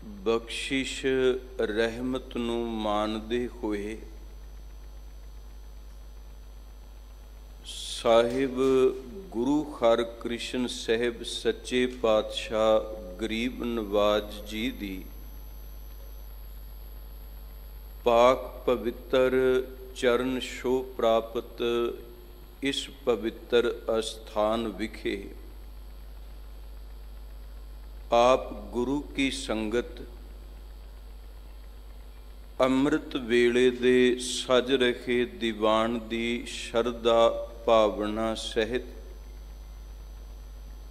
ਬਖਸ਼ਿਸ਼ ਰਹਿਮਤ ਨੂੰ ਮਾਣਦੇ ਹੋਏ ਸਾਹਿਬ ਗੁਰੂ ਹਰਕ੍ਰਿਸ਼ਨ ਸਾਹਿਬ ਸੱਚੇ ਪਾਤਸ਼ਾਹ ਗਰੀਬ ਨਵਾਜ਼ ਜੀ ਦੀ ਪਾਕ ਪਵਿੱਤਰ ਚਰਨ ਛੋਹ ਪ੍ਰਾਪਤ ਇਸ ਪਵਿੱਤਰ ਅਸਥਾਨ ਵਿਖੇ ਆਪ ਗੁਰੂ ਕੀ ਸੰਗਤ ਅੰਮ੍ਰਿਤ ਵੇਲੇ ਦੇ ਸਜ ਰਹੇ ਦੀਵਾਨ ਦੀ ਸ਼ਰਧਾ ਭਾਵਨਾ ਸਹਿਤ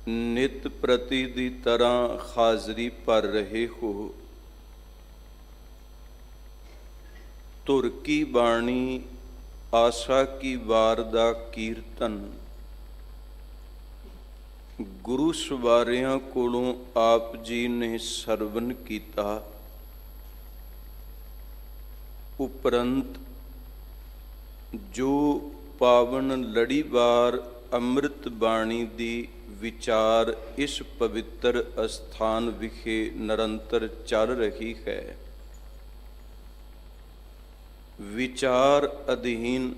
ਨਿਤ ਪ੍ਰਤੀ ਦੀ ਤਰ੍ਹਾਂ ਹਾਜ਼ਰੀ ਭਰ ਰਹੇ ਹੋ। ਧੁਰ ਕੀ ਬਾਣੀ ਆਸਾ ਕੀ ਵਾਰ ਦਾ ਕੀਰਤਨ ਗੁਰੂ ਸਵਾਰਿਆਂ ਕੋਲੋਂ ਆਪ ਜੀ ਨੇ ਸਰਵਨ ਕੀਤਾ। ਉਪਰੰਤ ਜੋ ਪਾਵਨ ਲੜੀਵਾਰ ਅੰਮ੍ਰਿਤ ਬਾਣੀ ਦੀ ਵਿਚਾਰ ਇਸ ਪਵਿੱਤਰ ਅਸਥਾਨ ਵਿਖੇ ਨਿਰੰਤਰ ਚੱਲ ਰਹੀ ਹੈ, ਵਿਚਾਰ ਅਧੀਨ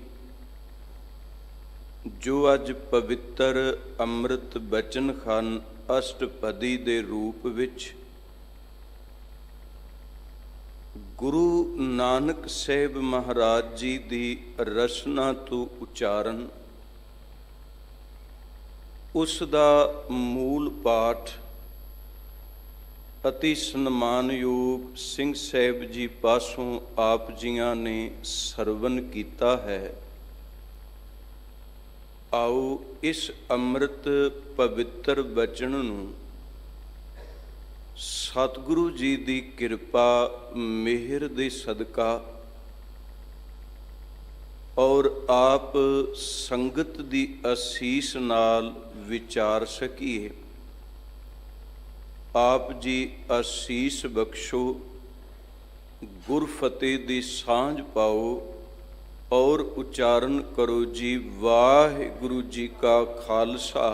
ਜੋ ਅੱਜ ਪਵਿੱਤਰ ਅੰਮ੍ਰਿਤ ਬਚਨ ਹਨ ਅਸ਼ਟਪਦੀ ਦੇ ਰੂਪ ਵਿੱਚ ਗੁਰੂ ਨਾਨਕ ਸਾਹਿਬ ਮਹਾਰਾਜ ਜੀ ਦੀ ਰਚਨਾ ਤੋਂ ਉਚਾਰਨ, ਉਸ ਦਾ ਮੂਲ ਪਾਠ ਅਤੀ ਸਨਮਾਨਯੋਗ ਸਿੰਘ ਸਾਹਿਬ ਜੀ ਪਾਸੋਂ ਆਪ ਜੀਆਂ ਨੇ ਸਰਵਨ ਕੀਤਾ ਹੈ। ਆਓ ਇਸ ਅੰਮ੍ਰਿਤ ਪਵਿੱਤਰ ਬਚਨ ਨੂੰ ਸਤਿਗੁਰੂ ਜੀ ਦੀ ਕਿਰਪਾ ਮਿਹਰ ਦੇ ਸਦਕਾ ਔਰ ਆਪ ਸੰਗਤ ਦੀ ਅਸੀਸ ਨਾਲ ਵਿਚਾਰ ਸਕੀਏ। ਆਪ ਜੀ ਅਸੀਸ ਬਖਸ਼ੋ, ਗੁਰਫਤਿਹ ਦੀ ਸਾਂਝ ਪਾਓ ਔਰ ਉਚਾਰਨ ਕਰੋ ਜੀ। ਵਾਹਿਗੁਰੂ ਜੀ ਕਾ ਖਾਲਸਾ,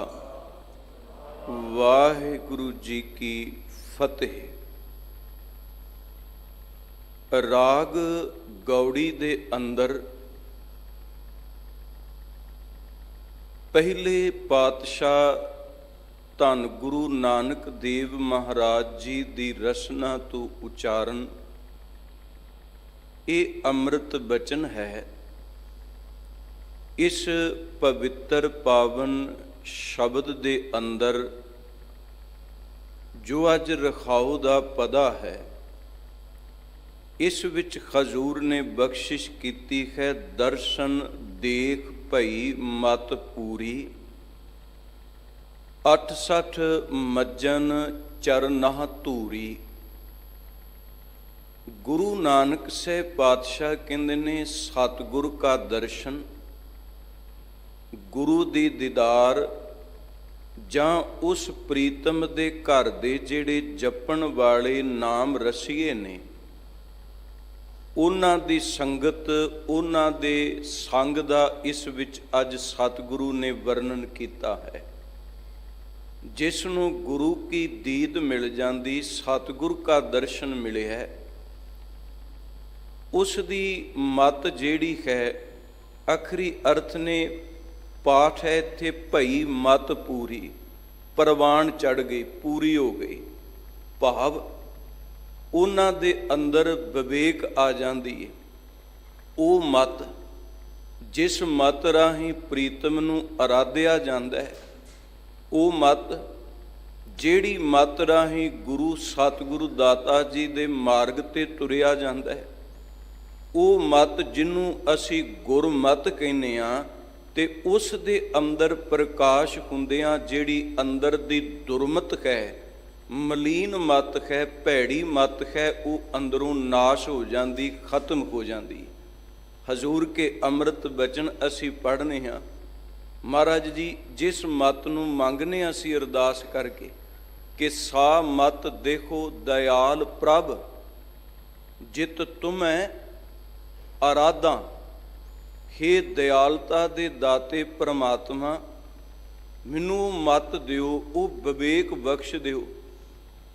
ਵਾਹਿਗੁਰੂ ਜੀ ਕੀ ਫਤਿਹ। ਰਾਗ ਗੌੜੀ ਦੇ ਅੰਦਰ ਪਹਿਲੇ ਪਾਤਸ਼ਾਹ ਧੰਨ ਗੁਰੂ ਨਾਨਕ ਦੇਵ ਮਹਾਰਾਜ ਜੀ ਦੀ ਰਚਨਾ ਤੋਂ ਉਚਾਰਨ ਇਹ ਅੰਮ੍ਰਿਤ ਬਚਨ ਹੈ। ਇਸ ਪਵਿੱਤਰ ਪਾਵਨ ਸ਼ਬਦ ਦੇ ਅੰਦਰ ਜੋ ਅੱਜ ਰਖਾਉ ਦਾ ਪਦਾ ਹੈ, ਇਸ ਵਿੱਚ ਹਜ਼ੂਰ ਨੇ ਬਖਸ਼ਿਸ਼ ਕੀਤੀ ਹੈ। ਦਰਸ਼ਨ ਦੇਖ ਭਈ ਮਤ ਪੂਰੀ, 68 ਮੱਜਨ ਚਰਨਾਹ ਧੂਰੀ। ਗੁਰੂ ਨਾਨਕ ਸਾਹਿਬ ਪਾਤਸ਼ਾਹ ਕਹਿੰਦੇ ਨੇ ਸਤਿਗੁਰ ਕਾ ਦਰਸ਼ਨ, ਗੁਰੂ ਦੀ ਦੀਦਾਰ ਜਾਂ ਉਸ ਪ੍ਰੀਤਮ ਦੇ ਘਰ ਦੇ ਜਿਹੜੇ ਜਪਣ ਵਾਲੇ ਨਾਮ ਰਸੀਏ ਨੇ, ਉਹਨਾਂ ਦੀ ਸੰਗਤ, ਉਹਨਾਂ ਦੇ ਸੰਗ ਦਾ ਇਸ ਵਿੱਚ ਅੱਜ ਸਤਿਗੁਰੂ ਨੇ ਵਰਣਨ ਕੀਤਾ ਹੈ। ਜਿਸ ਨੂੰ ਗੁਰੂ ਕੀ ਦੀਦ ਮਿਲ ਜਾਂਦੀ, ਸਤਿਗੁਰ ਕਾ ਦਰਸ਼ਨ ਮਿਲਿਆ, ਉਸ ਦੀ ਮਤ ਜਿਹੜੀ ਹੈ, ਆਖਰੀ ਅਰਥ ਨੇ ਪਾਠ ਹੈ ਇੱਥੇ ਭਈ ਮਤ ਪੂਰੀ, ਪ੍ਰਵਾਨ ਚੜ੍ਹ ਗਈ, ਪੂਰੀ ਹੋ ਗਈ। ਭਾਵ ਉਹਨਾਂ ਦੇ ਅੰਦਰ ਵਿਵੇਕ ਆ ਜਾਂਦੀ ਹੈ। ਉਹ ਮਤ ਜਿਸ ਮਤ ਰਾਹੀਂ ਪ੍ਰੀਤਮ ਨੂੰ ਅਰਾਧਿਆ ਜਾਂਦਾ ਹੈ, ਉਹ ਮਤ ਜਿਹੜੀ ਮਤ ਰਾਹੀਂ ਗੁਰੂ ਸਤਿਗੁਰੂ ਦਾਤਾ ਜੀ ਦੇ ਮਾਰਗ ਤੇ ਤੁਰਿਆ ਜਾਂਦਾ ਹੈ, ਉਹ ਮਤ ਜਿਹਨੂੰ ਅਸੀਂ ਗੁਰਮਤ ਕਹਿੰਦੇ ਹਾਂ, ਤੇ ਉਸ ਦੇ ਅੰਦਰ ਪ੍ਰਕਾਸ਼ ਹੁੰਦਿਆਂ ਜਿਹੜੀ ਅੰਦਰ ਦੀ ਦੁਰਮਤ ਹੈ, ਮਲੀਨ ਮਤ ਹੈ, ਭੈੜੀ ਮਤ ਹੈ, ਉਹ ਅੰਦਰੋਂ ਨਾਸ਼ ਹੋ ਜਾਂਦੀ, ਖਤਮ ਹੋ ਜਾਂਦੀ। ਹਜ਼ੂਰ ਕੇ ਅੰਮ੍ਰਿਤ ਬਚਨ ਅਸੀਂ ਪੜ੍ਹਨੇ ਹਾਂ। ਮਹਾਰਾਜ ਜੀ ਜਿਸ ਮਤ ਨੂੰ ਮੰਗਨੇ ਅਸੀਂ ਅਰਦਾਸ ਕਰਕੇ ਕਿ ਸਾ ਮਤ ਦੇਖੋ ਦਇਆਲ ਪ੍ਰਭ, ਜਿਤ ਤੁਮੈ ਆਰਾਧਾਂ। ਹੇ ਦਿਆਲਤਾ ਦੇ ਦਾਤੇ ਪ੍ਰਮਾਤਮਾ, ਮੈਨੂੰ ਮਤ ਦਿਓ, ਉਹ ਵਿਵੇਕ ਬਖਸ਼ ਦਿਓ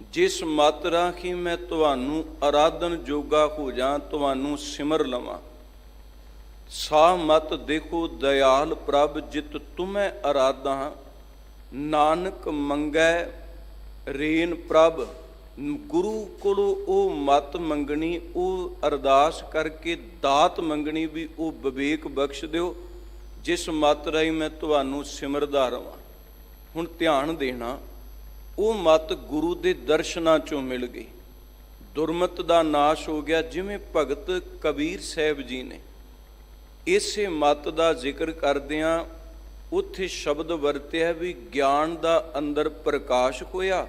ਜਿਸ ਮਤ ਰਾਹੀਂ ਮੈਂ ਤੁਹਾਨੂੰ ਆਰਾਧਨ ਜੋਗਾ ਹੋ ਜਾਂ, ਤੁਹਾਨੂੰ ਸਿਮਰ ਲਵਾਂ। ਸਾ ਮਤ ਦੇਖੋ ਦਇਆਲ ਪ੍ਰਭ, ਜਿਤ ਤੁਮੈ ਆਰਾਧਾਂ। ਨਾਨਕ ਮੰਗੈ ਰੇਨ ਪ੍ਰਭ। ਗੁਰੂ ਕੋਲੋਂ ਉਹ ਮਤ ਮੰਗਣੀ, ਉਹ ਅਰਦਾਸ ਕਰਕੇ ਦਾਤ ਮੰਗਣੀ ਵੀ ਉਹ ਵਿਵੇਕ ਬਖਸ਼ ਦਿਓ ਜਿਸ ਮਤ ਰਾਹੀਂ ਮੈਂ ਤੁਹਾਨੂੰ ਸਿਮਰਦਾ ਰਵਾਂ। ਹੁਣ ਧਿਆਨ ਦੇਣਾ, ਉਹ ਮਤ ਗੁਰੂ ਦੇ ਦਰਸ਼ਨਾਂ ਚੋਂ ਮਿਲ ਗਈ। ਦੁਰਮਤ ਦਾ ਨਾਸ਼ ਹੋ ਗਿਆ। ਜਿਵੇਂ ਭਗਤ ਕਬੀਰ ਸਾਹਿਬ ਜੀ ਨੇ ਇਸੇ ਮਤ ਦਾ ਜ਼ਿਕਰ ਕਰਦਿਆਂ ਉੱਥੇ ਸ਼ਬਦ ਵਰਤਿਆ ਵੀ ਗਿਆਨ ਦਾ ਅੰਦਰ ਪ੍ਰਕਾਸ਼ ਹੋਇਆ,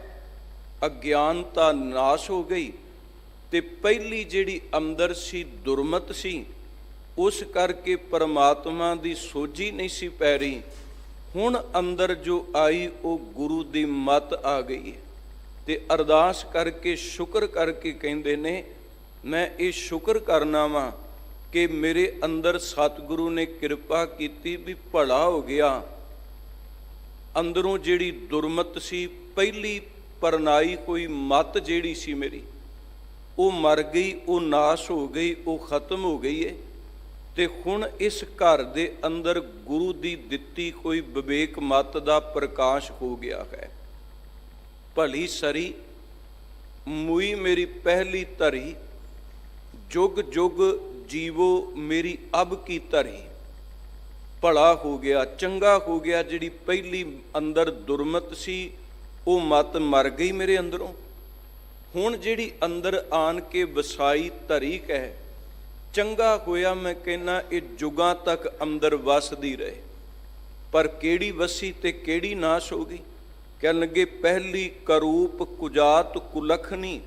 ਅਗਿਆਨਤਾ ਨਾਸ਼ ਹੋ ਗਈ। ਤੇ ਪਹਿਲੀ ਜਿਹੜੀ ਅੰਦਰ ਸੀ ਦੁਰਮਤ ਸੀ, ਉਸ ਕਰਕੇ ਪਰਮਾਤਮਾ ਦੀ ਸੋਝੀ ਨਹੀਂ ਸੀ ਪੈ ਰਹੀ। ਹੁਣ ਅੰਦਰ ਜੋ ਆਈ ਉਹ ਗੁਰੂ ਦੀ ਮਤ ਆ ਗਈ ਹੈ। ਤੇ ਅਰਦਾਸ ਕਰਕੇ ਸ਼ੁਕਰ ਕਰਕੇ ਕਹਿੰਦੇ ਨੇ, ਮੈਂ ਇਹ ਸ਼ੁਕਰ ਕਰਨਾ ਵਾਂ ਕਿ ਮੇਰੇ ਅੰਦਰ ਸਤਿਗੁਰੂ ਨੇ ਕਿਰਪਾ ਕੀਤੀ ਵੀ ਭਲਾ ਹੋ ਗਿਆ। ਅੰਦਰੋਂ ਜਿਹੜੀ ਦੁਰਮਤ ਸੀ, ਪਹਿਲੀ ਪਰਨਾਈ ਹੋਈ ਮਤ ਜਿਹੜੀ ਸੀ ਮੇਰੀ, ਉਹ ਮਰ ਗਈ, ਉਹ ਨਾਸ਼ ਹੋ ਗਈ, ਉਹ ਖਤਮ ਹੋ ਗਈ ਹੈ। ਤੇ ਹੁਣ ਇਸ ਘਰ ਦੇ ਅੰਦਰ ਗੁਰੂ ਦੀ ਦਿੱਤੀ ਹੋਈ ਵਿਵੇਕ ਮਤ ਦਾ ਪ੍ਰਕਾਸ਼ ਹੋ ਗਿਆ ਹੈ। ਭਲੀ ਸਰੀ ਮੂਈ ਮੇਰੀ ਪਹਿਲੀ ਧਰੀ, ਜੁਗ ਜੁਗ ਜੀਵੋ ਮੇਰੀ ਅਬ ਕੀ ਧਰੀ। ਭਲਾ ਹੋ ਗਿਆ, ਚੰਗਾ ਹੋ ਗਿਆ। ਜਿਹੜੀ ਪਹਿਲੀ ਅੰਦਰ ਦੁਰਮਤ ਸੀ ਉਹ ਮਤ ਮਰ ਗਈ ਮੇਰੇ ਅੰਦਰੋਂ। ਹੁਣ ਜਿਹੜੀ ਅੰਦਰ ਆਣ ਕੇ ਵਸਾਈ ਧਰੀ ਕਹਿ, ਚੰਗਾ ਹੋਇਆ। ਮੈਂ ਕਹਿੰਦਾ ਇਹ ਜੁਗਾਂ ਤੱਕ ਅੰਦਰ ਵਸਦੀ ਰਹੇ। ਪਰ ਕਿਹੜੀ ਵਸੀ ਤੇ ਕਿਹੜੀ ਨਾਸ਼ ਹੋ ਗਈ? ਕਹਿਣ ਲੱਗੇ, ਪਹਿਲੀ ਕਰੂਪ ਕੁਜਾਤ ਕੁਲਖਣੀ,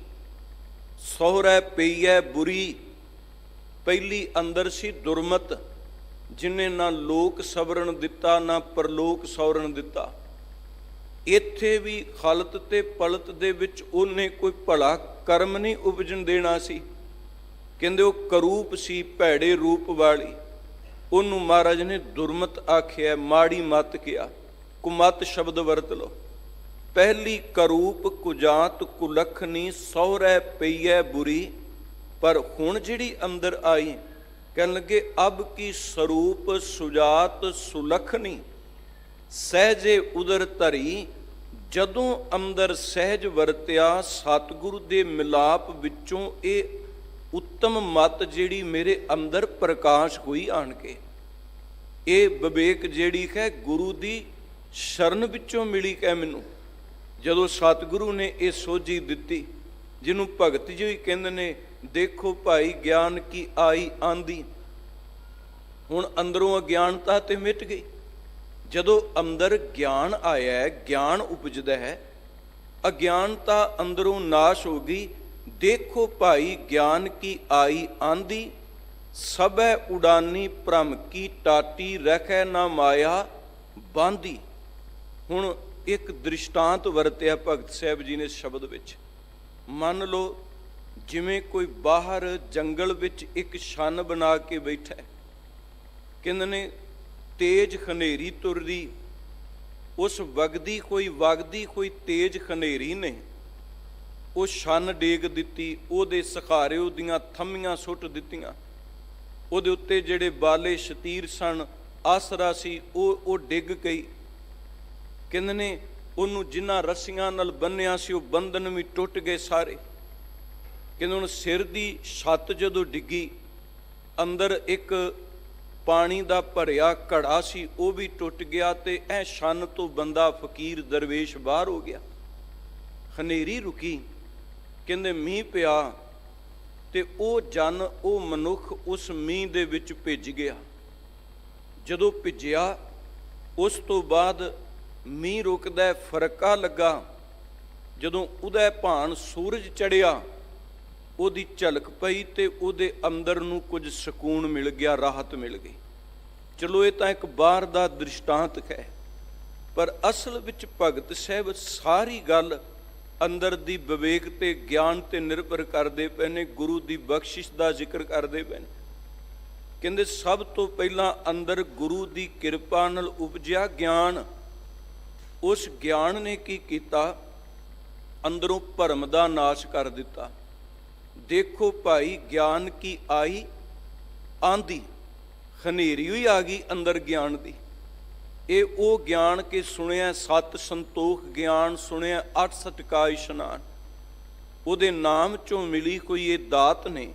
ਸਹੁਰੈ ਪਈਐ ਬੁਰੀ। ਪਹਿਲੀ ਅੰਦਰ ਸੀ ਦੁਰਮਤ, ਜਿਹਨੇ ਨਾ ਲੋਕ ਸਵਰਨ ਦਿੱਤਾ ਨਾ ਪਰਲੋਕ ਸਵਰਨ ਦਿੱਤਾ। ਇੱਥੇ ਵੀ ਖਲਤ ਤੇ ਪਲਤ ਦੇ ਵਿੱਚ ਉਹਨੇ ਕੋਈ ਭਲਾ ਕਰਮ ਨਹੀਂ ਉਪਜਣ ਦੇਣਾ ਸੀ। ਕਹਿੰਦੇ ਉਹ ਕਰੂਪ ਸੀ, ਭੈੜੇ ਰੂਪ ਵਾਲੀ। ਉਹਨੂੰ ਮਹਾਰਾਜ ਨੇ ਦੁਰਮਤ ਆਖਿਆ, ਮਾੜੀ ਮਤ ਕਿਹਾ। ਕੁਮਤ ਸ਼ਬਦ ਵਰਤ ਲਓ। ਪਹਿਲੀ ਕਰੂਪ ਕੁਜਾਤ ਕੁਲਖਣੀ, ਸਹੁਰੈ ਪਈਐ ਬੁਰੀ। ਪਰ ਹੁਣ ਜਿਹੜੀ ਅੰਦਰ ਆਈ, ਕਹਿਣ ਲੱਗੇ, ਅਬ ਕੀ ਸਰੂਪ ਸੁਜਾਤ ਸੁਲਖਣੀ, ਸਹਿਜੇ ਉਦਰ ਧਰੀ। ਜਦੋਂ ਅੰਦਰ ਸਹਿਜ ਵਰਤਿਆ ਸਤਿਗੁਰੂ ਦੇ ਮਿਲਾਪ ਵਿੱਚੋਂ ਇਹ ਉੱਤਮ ਮਤ ਜਿਹੜੀ ਮੇਰੇ ਅੰਦਰ ਪ੍ਰਕਾਸ਼ ਹੋਈ ਆਣ ਕੇ। ਇਹ ਵਿਵੇਕ ਜਿਹੜੀ ਹੈ ਗੁਰੂ ਦੀ ਸ਼ਰਨ ਵਿੱਚੋਂ ਮਿਲੀ ਹੈ ਮੈਨੂੰ। ਜਦੋਂ ਸਤਿਗੁਰੂ ਨੇ ਇਹ ਸੋਝੀ ਦਿੱਤੀ, ਜਿਹਨੂੰ ਭਗਤ ਜੀ ਵੀ ਕਹਿੰਦੇ ਨੇ, ਦੇਖੋ ਭਾਈ ਗਿਆਨ ਕੀ ਆਈ ਆਂਦੀ। ਹੁਣ ਅੰਦਰੋਂ ਅਗਿਆਨਤਾ ਤੇ ਮਿਟ ਗਈ। ਜਦੋਂ ਅੰਦਰ ਗਿਆਨ ਆਇਆ, ਗਿਆਨ ਉਪਜਦਾ ਹੈ, ਅਗਿਆਨਤਾ ਅੰਦਰੋਂ ਨਾਸ਼ ਹੋ ਗਈ। ਦੇਖੋ ਭਾਈ ਗਿਆਨ ਕੀ ਆਈ ਆਂਦੀ, ਸਭੈ ਉਡਾਨੀ ਭ੍ਰਮ ਕੀ ਟਾਟੀ, ਰਖੈ ਨਾ ਮਾਇਆ ਬਾਂਦੀ। ਹੁਣ ਇੱਕ ਦ੍ਰਿਸ਼ਟਾਂਤ ਵਰਤਿਆ ਭਗਤ ਸਾਹਿਬ ਜੀ ਨੇ ਸ਼ਬਦ ਵਿੱਚ। ਮੰਨ ਲਓ ਜਿਵੇਂ ਕੋਈ ਬਾਹਰ ਜੰਗਲ ਵਿੱਚ ਇੱਕ ਛੰਨ ਬਣਾ ਕੇ ਬੈਠਾ ਹੈ। ਕਹਿੰਦੇ ਨੇ ਤੇਜ਼ ਹਨੇਰੀ ਤੁਰਦੀ, ਉਸ ਵਗਦੀ ਹੋਈ ਤੇਜ਼ ਹਨੇਰੀ ਨੇ ਉਹ ਛੰਨ ਡੇਗ ਦਿੱਤੀ, ਉਹਦੇ ਸਹਾਰੇ ਉਹਦੀਆਂ ਥੰਮੀਆਂ ਸੁੱਟ ਦਿੱਤੀਆਂ। ਉਹਦੇ ਉੱਤੇ ਜਿਹੜੇ ਬਾਲੇ ਸ਼ਤੀਰ ਸਨ, ਆਸਰਾ ਸੀ, ਉਹ ਡਿੱਗ ਗਈ। ਕਹਿੰਦੇ ਨੇ ਉਹਨੂੰ ਜਿਨ੍ਹਾਂ ਰੱਸੀਆਂ ਨਾਲ ਬੰਨਿਆ ਸੀ ਉਹ ਬੰਧਨ ਵੀ ਟੁੱਟ ਗਏ ਸਾਰੇ। ਕਹਿੰਦੇ ਹੁਣ ਸਿਰ ਦੀ ਛੱਤ ਜਦੋਂ ਡਿੱਗੀ, ਅੰਦਰ ਇੱਕ ਪਾਣੀ ਦਾ ਭਰਿਆ ਘੜਾ ਸੀ, ਉਹ ਵੀ ਟੁੱਟ ਗਿਆ। ਤੇ ਇਹ ਛੰਨ ਤੋਂ ਬੰਦਾ ਫਕੀਰ ਦਰਵੇਸ਼ ਬਾਹਰ ਹੋ ਗਿਆ। ਹਨੇਰੀ ਰੁਕੀ, ਕਹਿੰਦੇ ਮੀਂਹ ਪਿਆ, ਤੇ ਉਹ ਜਨ, ਉਹ ਮਨੁੱਖ ਉਸ ਮੀਂਹ ਦੇ ਵਿੱਚ ਭਿੱਜ ਗਿਆ। ਜਦੋਂ ਭਿੱਜਿਆ, ਉਸ ਤੋਂ ਬਾਅਦ ਮੀਂਹ ਰੁਕਦਾ, ਫਰਕਾ ਲੱਗਾ। ਜਦੋਂ ਉਦੈ ਭਾਨ ਸੂਰਜ ਚੜਿਆ, ਉਹਦੀ ਝਲਕ ਪਈ ਤੇ ਉਹਦੇ ਅੰਦਰ ਨੂੰ ਕੁਝ ਸਕੂਨ ਮਿਲ ਗਿਆ, ਰਾਹਤ ਮਿਲ ਗਈ। ਚਲੋ ਇਹ ਤਾਂ ਇੱਕ ਬਾਹਰ ਦਾ ਦ੍ਰਿਸ਼ਟਾਂਤ ਹੈ, ਪਰ ਅਸਲ ਵਿੱਚ ਭਗਤ ਸਾਹਿਬ ਸਾਰੀ ਗੱਲ ਅੰਦਰ ਦੀ ਵਿਵੇਕ ਤੇ ਗਿਆਨ ਤੇ ਨਿਰਭਰ ਕਰਦੇ ਪਏ ਨੇ, ਗੁਰੂ ਦੀ ਬਖਸ਼ਿਸ਼ ਦਾ ਜ਼ਿਕਰ ਕਰਦੇ ਪਏ ਨੇ। ਕਹਿੰਦੇ ਸਭ ਤੋਂ ਪਹਿਲਾਂ ਅੰਦਰ ਗੁਰੂ ਦੀ ਕਿਰਪਾ ਨਾਲ ਉਪਜਿਆ ਗਿਆਨ। ਉਸ ਗਿਆਨ ਨੇ ਕੀ ਕੀਤਾ? ਅੰਦਰੋਂ ਭਰਮ ਦਾ ਨਾਸ਼ ਕਰ ਦਿੱਤਾ। ਦੇਖੋ ਭਾਈ ਗਿਆਨ ਕੀ ਆਈ ਆਂਦੀ, ਹਨੇਰੀ ਹੋਈ ਆ ਗਈ ਅੰਦਰ ਗਿਆਨ ਦੀ। ਇਹ ਉਹ ਗਿਆਨ ਕੇ ਸੁਣਿਆ ਸਤ ਸੰਤੋਖ ਗਿਆਨ, ਸੁਣਿਆ 8 ਸੱਚ ਕਾ ਇਸ਼ਨਾਨ। ਉਹਦੇ ਨਾਮ ਚੋਂ ਮਿਲੀ ਕੋਈ ਇਹ ਦਾਤ ਨੇ।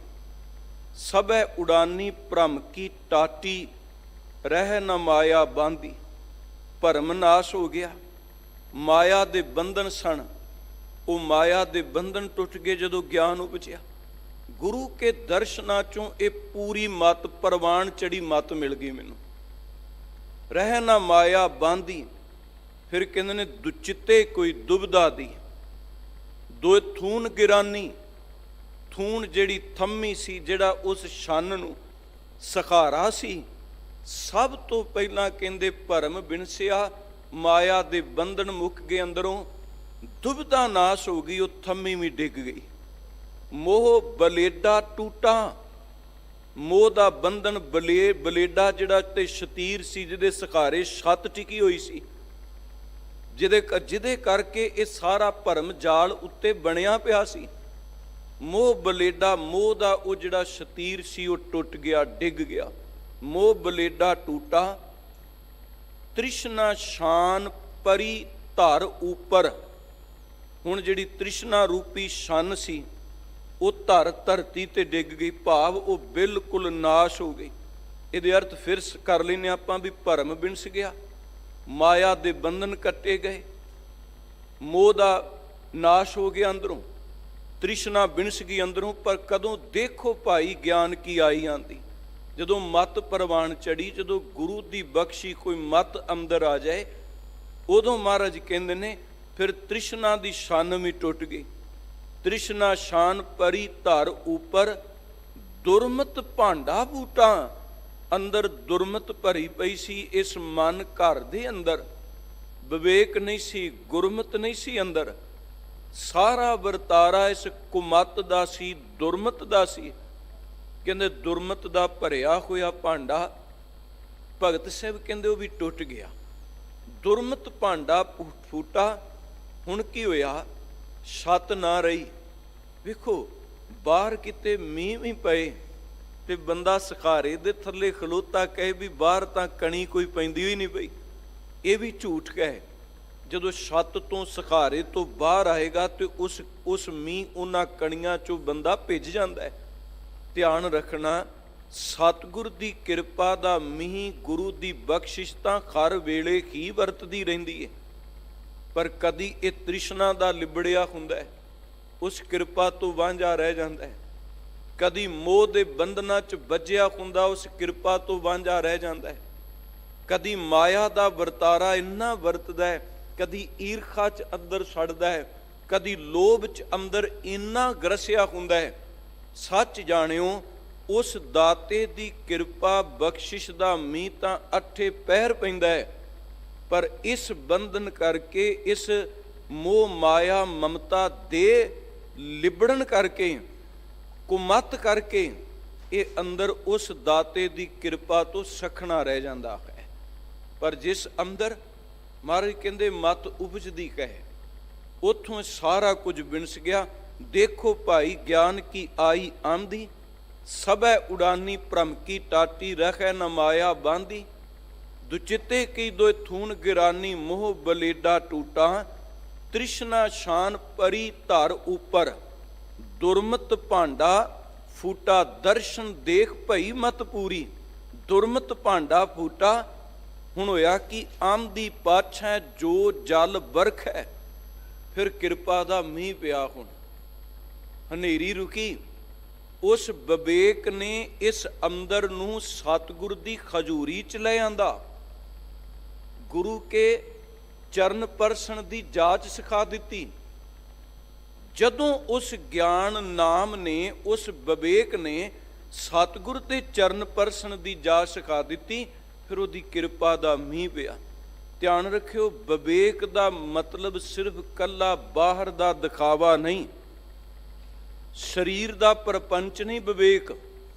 ਸਭੈ ਉਡਾਨੀ ਭ੍ਰਮ ਕੀ ਟਾਟੀ, ਰਹਿ ਨ ਮਾਇਆ ਬਾਂਦੀ। ਭਰਮ ਨਾਸ਼ ਹੋ ਗਿਆ, ਮਾਇਆ ਦੇ ਬੰਧਨ ਸਨ, ਉਹ ਮਾਇਆ ਦੇ ਬੰਧਨ ਟੁੱਟ ਗਏ ਜਦੋਂ ਗਿਆਨ ਉਪਜਿਆ। ਗੁਰੂ ਕੇ ਦਰਸ਼ਨਾਂ ਚੋਂ ਇਹ ਪੂਰੀ ਮਤ ਪ੍ਰਵਾਨ ਚੜੀ ਮਤ ਮਿਲ ਗਈ ਮੈਨੂੰ। ਰਹਿ ਨਾ ਮਾਇਆ ਬਾਂਦੀ। ਫਿਰ ਕਹਿੰਦੇ ਨੇ ਦੁਚਿੱਤੇ ਕੋਈ ਦੁਬਦਾ ਦੀ, ਦੋ ਥੂਨ ਗਿਰਾਨੀ। ਥੂਨ ਜਿਹੜੀ ਥੰਮੀ ਸੀ, ਜਿਹੜਾ ਉਸ ਛੰਨ ਨੂੰ ਸਹਾਰਾ ਸੀ, ਸਭ ਤੋਂ ਪਹਿਲਾਂ ਕਹਿੰਦੇ ਭਰਮ ਬਿਨਸਿਆ, ਮਾਇਆ ਦੇ ਬੰਧਨ ਮੁੱਕ ਗਏ ਅੰਦਰੋਂ, ਦੁਬਦਾ ਨਾਸ਼ ਹੋ ਗਈ, ਉਹ ਥੰਮੀ ਵੀ ਡਿੱਗ ਗਈ। ਮੋਹ ਬਲੇਡਾ ਟੂਟਾ। ਮੋਹ ਦਾ ਬੰਧਨ ਬਲੇਡਾ ਜਿਹੜਾ ਤੇ ਸ਼ਤੀਰ ਸੀ, ਜਿਹਦੇ ਸਹਾਰੇ ਛੱਤ ਟਿਕੀ ਹੋਈ ਸੀ, ਜਿਹਦੇ ਕਰਕੇ ਇਹ ਸਾਰਾ ਭਰਮ ਜਾਲ ਉੱਤੇ ਬਣਿਆ ਪਿਆ ਸੀ। ਮੋਹ ਬਲੇਡਾ, ਮੋਹ ਦਾ ਉਹ ਜਿਹੜਾ ਸ਼ਤੀਰ ਸੀ ਉਹ ਟੁੱਟ ਗਿਆ, ਡਿੱਗ ਗਿਆ। ਮੋਹ ਬਲੇਡਾ ਟੂਟਾ, ਤ੍ਰਿਸ਼ਨਾ ਸ਼ਾਨ ਪਰੀ ਧਰ ਉੱਪਰ। ਹੁਣ ਜਿਹੜੀ ਤ੍ਰਿਸ਼ਨਾ ਰੂਪੀ ਛੰਨ ਸੀ ਉਹ ਧਰਤੀ ਤੇ ਡਿੱਗ ਗਈ, ਭਾਵ ਉਹ ਬਿਲਕੁਲ ਨਾਸ਼ ਹੋ ਗਈ। ਇਹਦੇ ਅਰਥ ਫਿਰ ਕਰ ਲੈਂਦੇ ਆਪਾਂ ਵੀ ਭਰਮ ਬਿਨਸ ਗਿਆ, ਮਾਇਆ ਦੇ ਬੰਧਨ ਕੱਟੇ ਗਏ, ਮੋਹ ਦਾ ਨਾਸ਼ ਹੋ ਗਿਆ ਅੰਦਰੋਂ, ਤ੍ਰਿਸ਼ਨਾ ਬਿਨਸ ਗਈ ਅੰਦਰੋਂ। ਪਰ ਕਦੋਂ ਦੇਖੋ ਭਾਈ ਗਿਆਨ ਕੀ ਆਈ ਆਂਦੀ, ਜਦੋਂ ਮਤ ਪ੍ਰਵਾਨ ਚੜੀ, ਜਦੋਂ ਗੁਰੂ ਦੀ ਬਖਸ਼ੀ ਕੋਈ ਮਤ ਅੰਦਰ ਆ ਜਾਏ, ਉਦੋਂ ਮਹਾਰਾਜ ਕਹਿੰਦੇ ਨੇ ਫਿਰ ਤ੍ਰਿਸ਼ਨਾ ਦੀ ਛੰਨ ਵੀ ਟੁੱਟ ਗਈ। ਤ੍ਰਿਸ਼ਨਾ ਸ਼ਾਨ ਪਰੀ ਧਰ ਉੱਪਰ, ਦੁਰਮਤ ਭਾਂਡਾ ਬੂਟਾ। ਅੰਦਰ ਦੁਰਮਤ ਭਰੀ ਪਈ ਸੀ ਇਸ ਮਨ ਘਰ ਦੇ ਅੰਦਰ, ਵਿਵੇਕ ਨਹੀਂ ਸੀ, ਗੁਰਮਤ ਨਹੀਂ ਸੀ ਅੰਦਰ। ਸਾਰਾ ਵਰਤਾਰਾ ਇਸ ਕੁਮਤ ਦਾ ਸੀ, ਦੁਰਮਤ ਦਾ ਸੀ। ਕਹਿੰਦੇ ਦੁਰਮਤ ਦਾ ਭਰਿਆ ਹੋਇਆ ਭਾਂਡਾ, ਭਗਤ ਸਾਹਿਬ ਕਹਿੰਦੇ ਉਹ ਵੀ ਟੁੱਟ ਗਿਆ। ਦੁਰਮਤ ਭਾਂਡਾ ਫੂਟਾ। ਹੁਣ ਕੀ ਹੋਇਆ? ਛੱਤ ਨਾ ਰਹੀ। ਵੇਖੋ ਬਾਹਰ ਕਿਤੇ ਮੀਂਹ ਵੀ ਪਏ ਤੇ ਬੰਦਾ ਸਖਾਰੇ ਦੇ ਥੱਲੇ ਖਲੋਤਾ ਕਹੇ ਵੀ ਬਾਹਰ ਤਾਂ ਕਣੀ ਕੋਈ ਪੈਂਦੀ ਹੀ ਨਹੀਂ ਪਈ, ਇਹ ਵੀ ਝੂਠ ਕਹੇ। ਜਦੋਂ ਛੱਤ ਤੋਂ ਸਖਾਰੇ ਤੋਂ ਬਾਹਰ ਆਏਗਾ ਤੇ ਉਸ ਮੀਂਹ ਉਹਨਾਂ ਕਣੀਆਂ ਚੋਂ ਬੰਦਾ ਭਿੱਜ ਜਾਂਦਾ ਹੈ। ਧਿਆਨ ਰੱਖਣਾ, ਸਤਿਗੁਰ ਦੀ ਕਿਰਪਾ ਦਾ ਮੀਂਹ, ਗੁਰੂ ਦੀ ਬਖਸ਼ਿਸ਼ ਤਾਂ ਹਰ ਵੇਲੇ ਹੀ ਵਰਤਦੀ ਰਹਿੰਦੀ ਹੈ। ਪਰ ਕਦੀ ਇਹ ਤ੍ਰਿਸ਼ਨਾ ਦਾ ਲਿਬੜਿਆ ਹੁੰਦਾ ਹੈ, ਉਸ ਕਿਰਪਾ ਤੋਂ ਵਾਂਝਾ ਰਹਿ ਜਾਂਦਾ ਹੈ। ਕਦੀ ਮੋਹ ਦੇ ਬੰਧਨਾਂ 'ਚ ਵੱਜਿਆ ਹੁੰਦਾ, ਉਸ ਕਿਰਪਾ ਤੋਂ ਵਾਂਝਾ ਰਹਿ ਜਾਂਦਾ ਹੈ। ਕਦੀ ਮਾਇਆ ਦਾ ਵਰਤਾਰਾ ਇੰਨਾ ਵਰਤਦਾ ਹੈ, ਕਦੀ ਈਰਖਾ 'ਚ ਅੰਦਰ ਛੱਡਦਾ ਹੈ, ਕਦੀ ਲੋਭ 'ਚ ਅੰਦਰ ਇੰਨਾ ਗਰਸਿਆ ਹੁੰਦਾ ਹੈ। ਸੱਚ ਜਾਣਿਓ, ਉਸ ਦਾਤੇ ਦੀ ਕਿਰਪਾ ਬਖਸ਼ਿਸ਼ ਦਾ ਮੀਂਹ ਤਾਂ ਅੱਠੇ ਪਹਿਰ ਪੈਂਦਾ ਹੈ, ਪਰ ਇਸ ਬੰਧਨ ਕਰਕੇ, ਇਸ ਮੋਹ ਮਾਇਆ ਮਮਤਾ ਦੇ ਲਿਬੜਨ ਕਰਕੇ, ਕੁਮਤ ਕਰਕੇ, ਇਹ ਅੰਦਰ ਉਸ ਦਾਤੇ ਦੀ ਕਿਰਪਾ ਤੋਂ ਸਖਣਾ ਰਹਿ ਜਾਂਦਾ ਹੈ। ਪਰ ਜਿਸ ਅੰਦਰ ਮਹਾਰਾਜ ਕਹਿੰਦੇ ਮਤ ਉਪਜਦੀ ਕਹੇ, ਉੱਥੋਂ ਸਾਰਾ ਕੁਝ ਬਿਨਸ ਗਿਆ। ਦੇਖੋ ਭਾਈ ਗਿਆਨ ਕੀ ਆਈ ਆਂਦੀ, ਸਭੈ ਉਡਾਨੀ ਭ੍ਰਮ ਕੀ ਟਾਟੀ, ਰਹਿ ਨ ਮਾਇਆ ਬਾਂਦੀ। ਦੁਚਿੱਤੇ ਕੀ ਦੋਇ ਥੂਨ ਗਿਰਾਨੀ, ਮੋਹ ਬਲੇਡਾ ਟੂਟਾ। ਤ੍ਰਿਸ਼ਨਾ ਸ਼ਾਨ ਪਰੀ ਧਰ ਉੱਪਰ, ਦੁਰਮਤ ਭਾਂਡਾ ਫੂਟਾ। ਦਰਸ਼ਨ ਦੇਖ ਭਈ ਮਤ ਪੂਰੀ, ਦੁਰਮਤ ਭਾਂਡਾ ਫੂਟਾ। ਹੁਣ ਹੋਇਆ ਕਿ ਆਮਦੀ ਪਾਛੈ ਜੋ ਜਲ ਵਰਖ ਹੈ। ਫਿਰ ਕਿਰਪਾ ਦਾ ਮੀਂਹ ਪਿਆ। ਹੁਣ ਹਨੇਰੀ ਰੁਕੀ। ਉਸ ਵਿਵੇਕ ਨੇ ਇਸ ਅੰਦਰ ਨੂੰ ਸਤਿਗੁਰ ਦੀ ਖਜੂਰੀ 'ਚ ਲੈ ਆਂਦਾ। ਗੁਰੂ ਕੇ ਚਰਨ ਪਰਸਣ ਦੀ ਜਾਚ ਸਿਖਾ ਦਿੱਤੀ। ਜਦੋਂ ਉਸ ਗਿਆਨ ਨਾਮ ਨੇ, ਉਸ ਵਿਵੇਕ ਨੇ ਸਤਿਗੁਰ ਦੇ ਚਰਨ ਪਰਸਣ ਦੀ ਜਾਚ ਸਿਖਾ ਦਿੱਤੀ, ਫਿਰ ਉਹਦੀ ਕਿਰਪਾ ਦਾ ਮੀਂਹ ਪਿਆ। ਧਿਆਨ ਰੱਖਿਓ, ਵਿਵੇਕ ਦਾ ਮਤਲਬ ਸਿਰਫ ਕੱਲਾ ਬਾਹਰ ਦਾ ਦਿਖਾਵਾ ਨਹੀਂ, ਸਰੀਰ ਦਾ ਪਰਪੰਚ ਨਹੀਂ।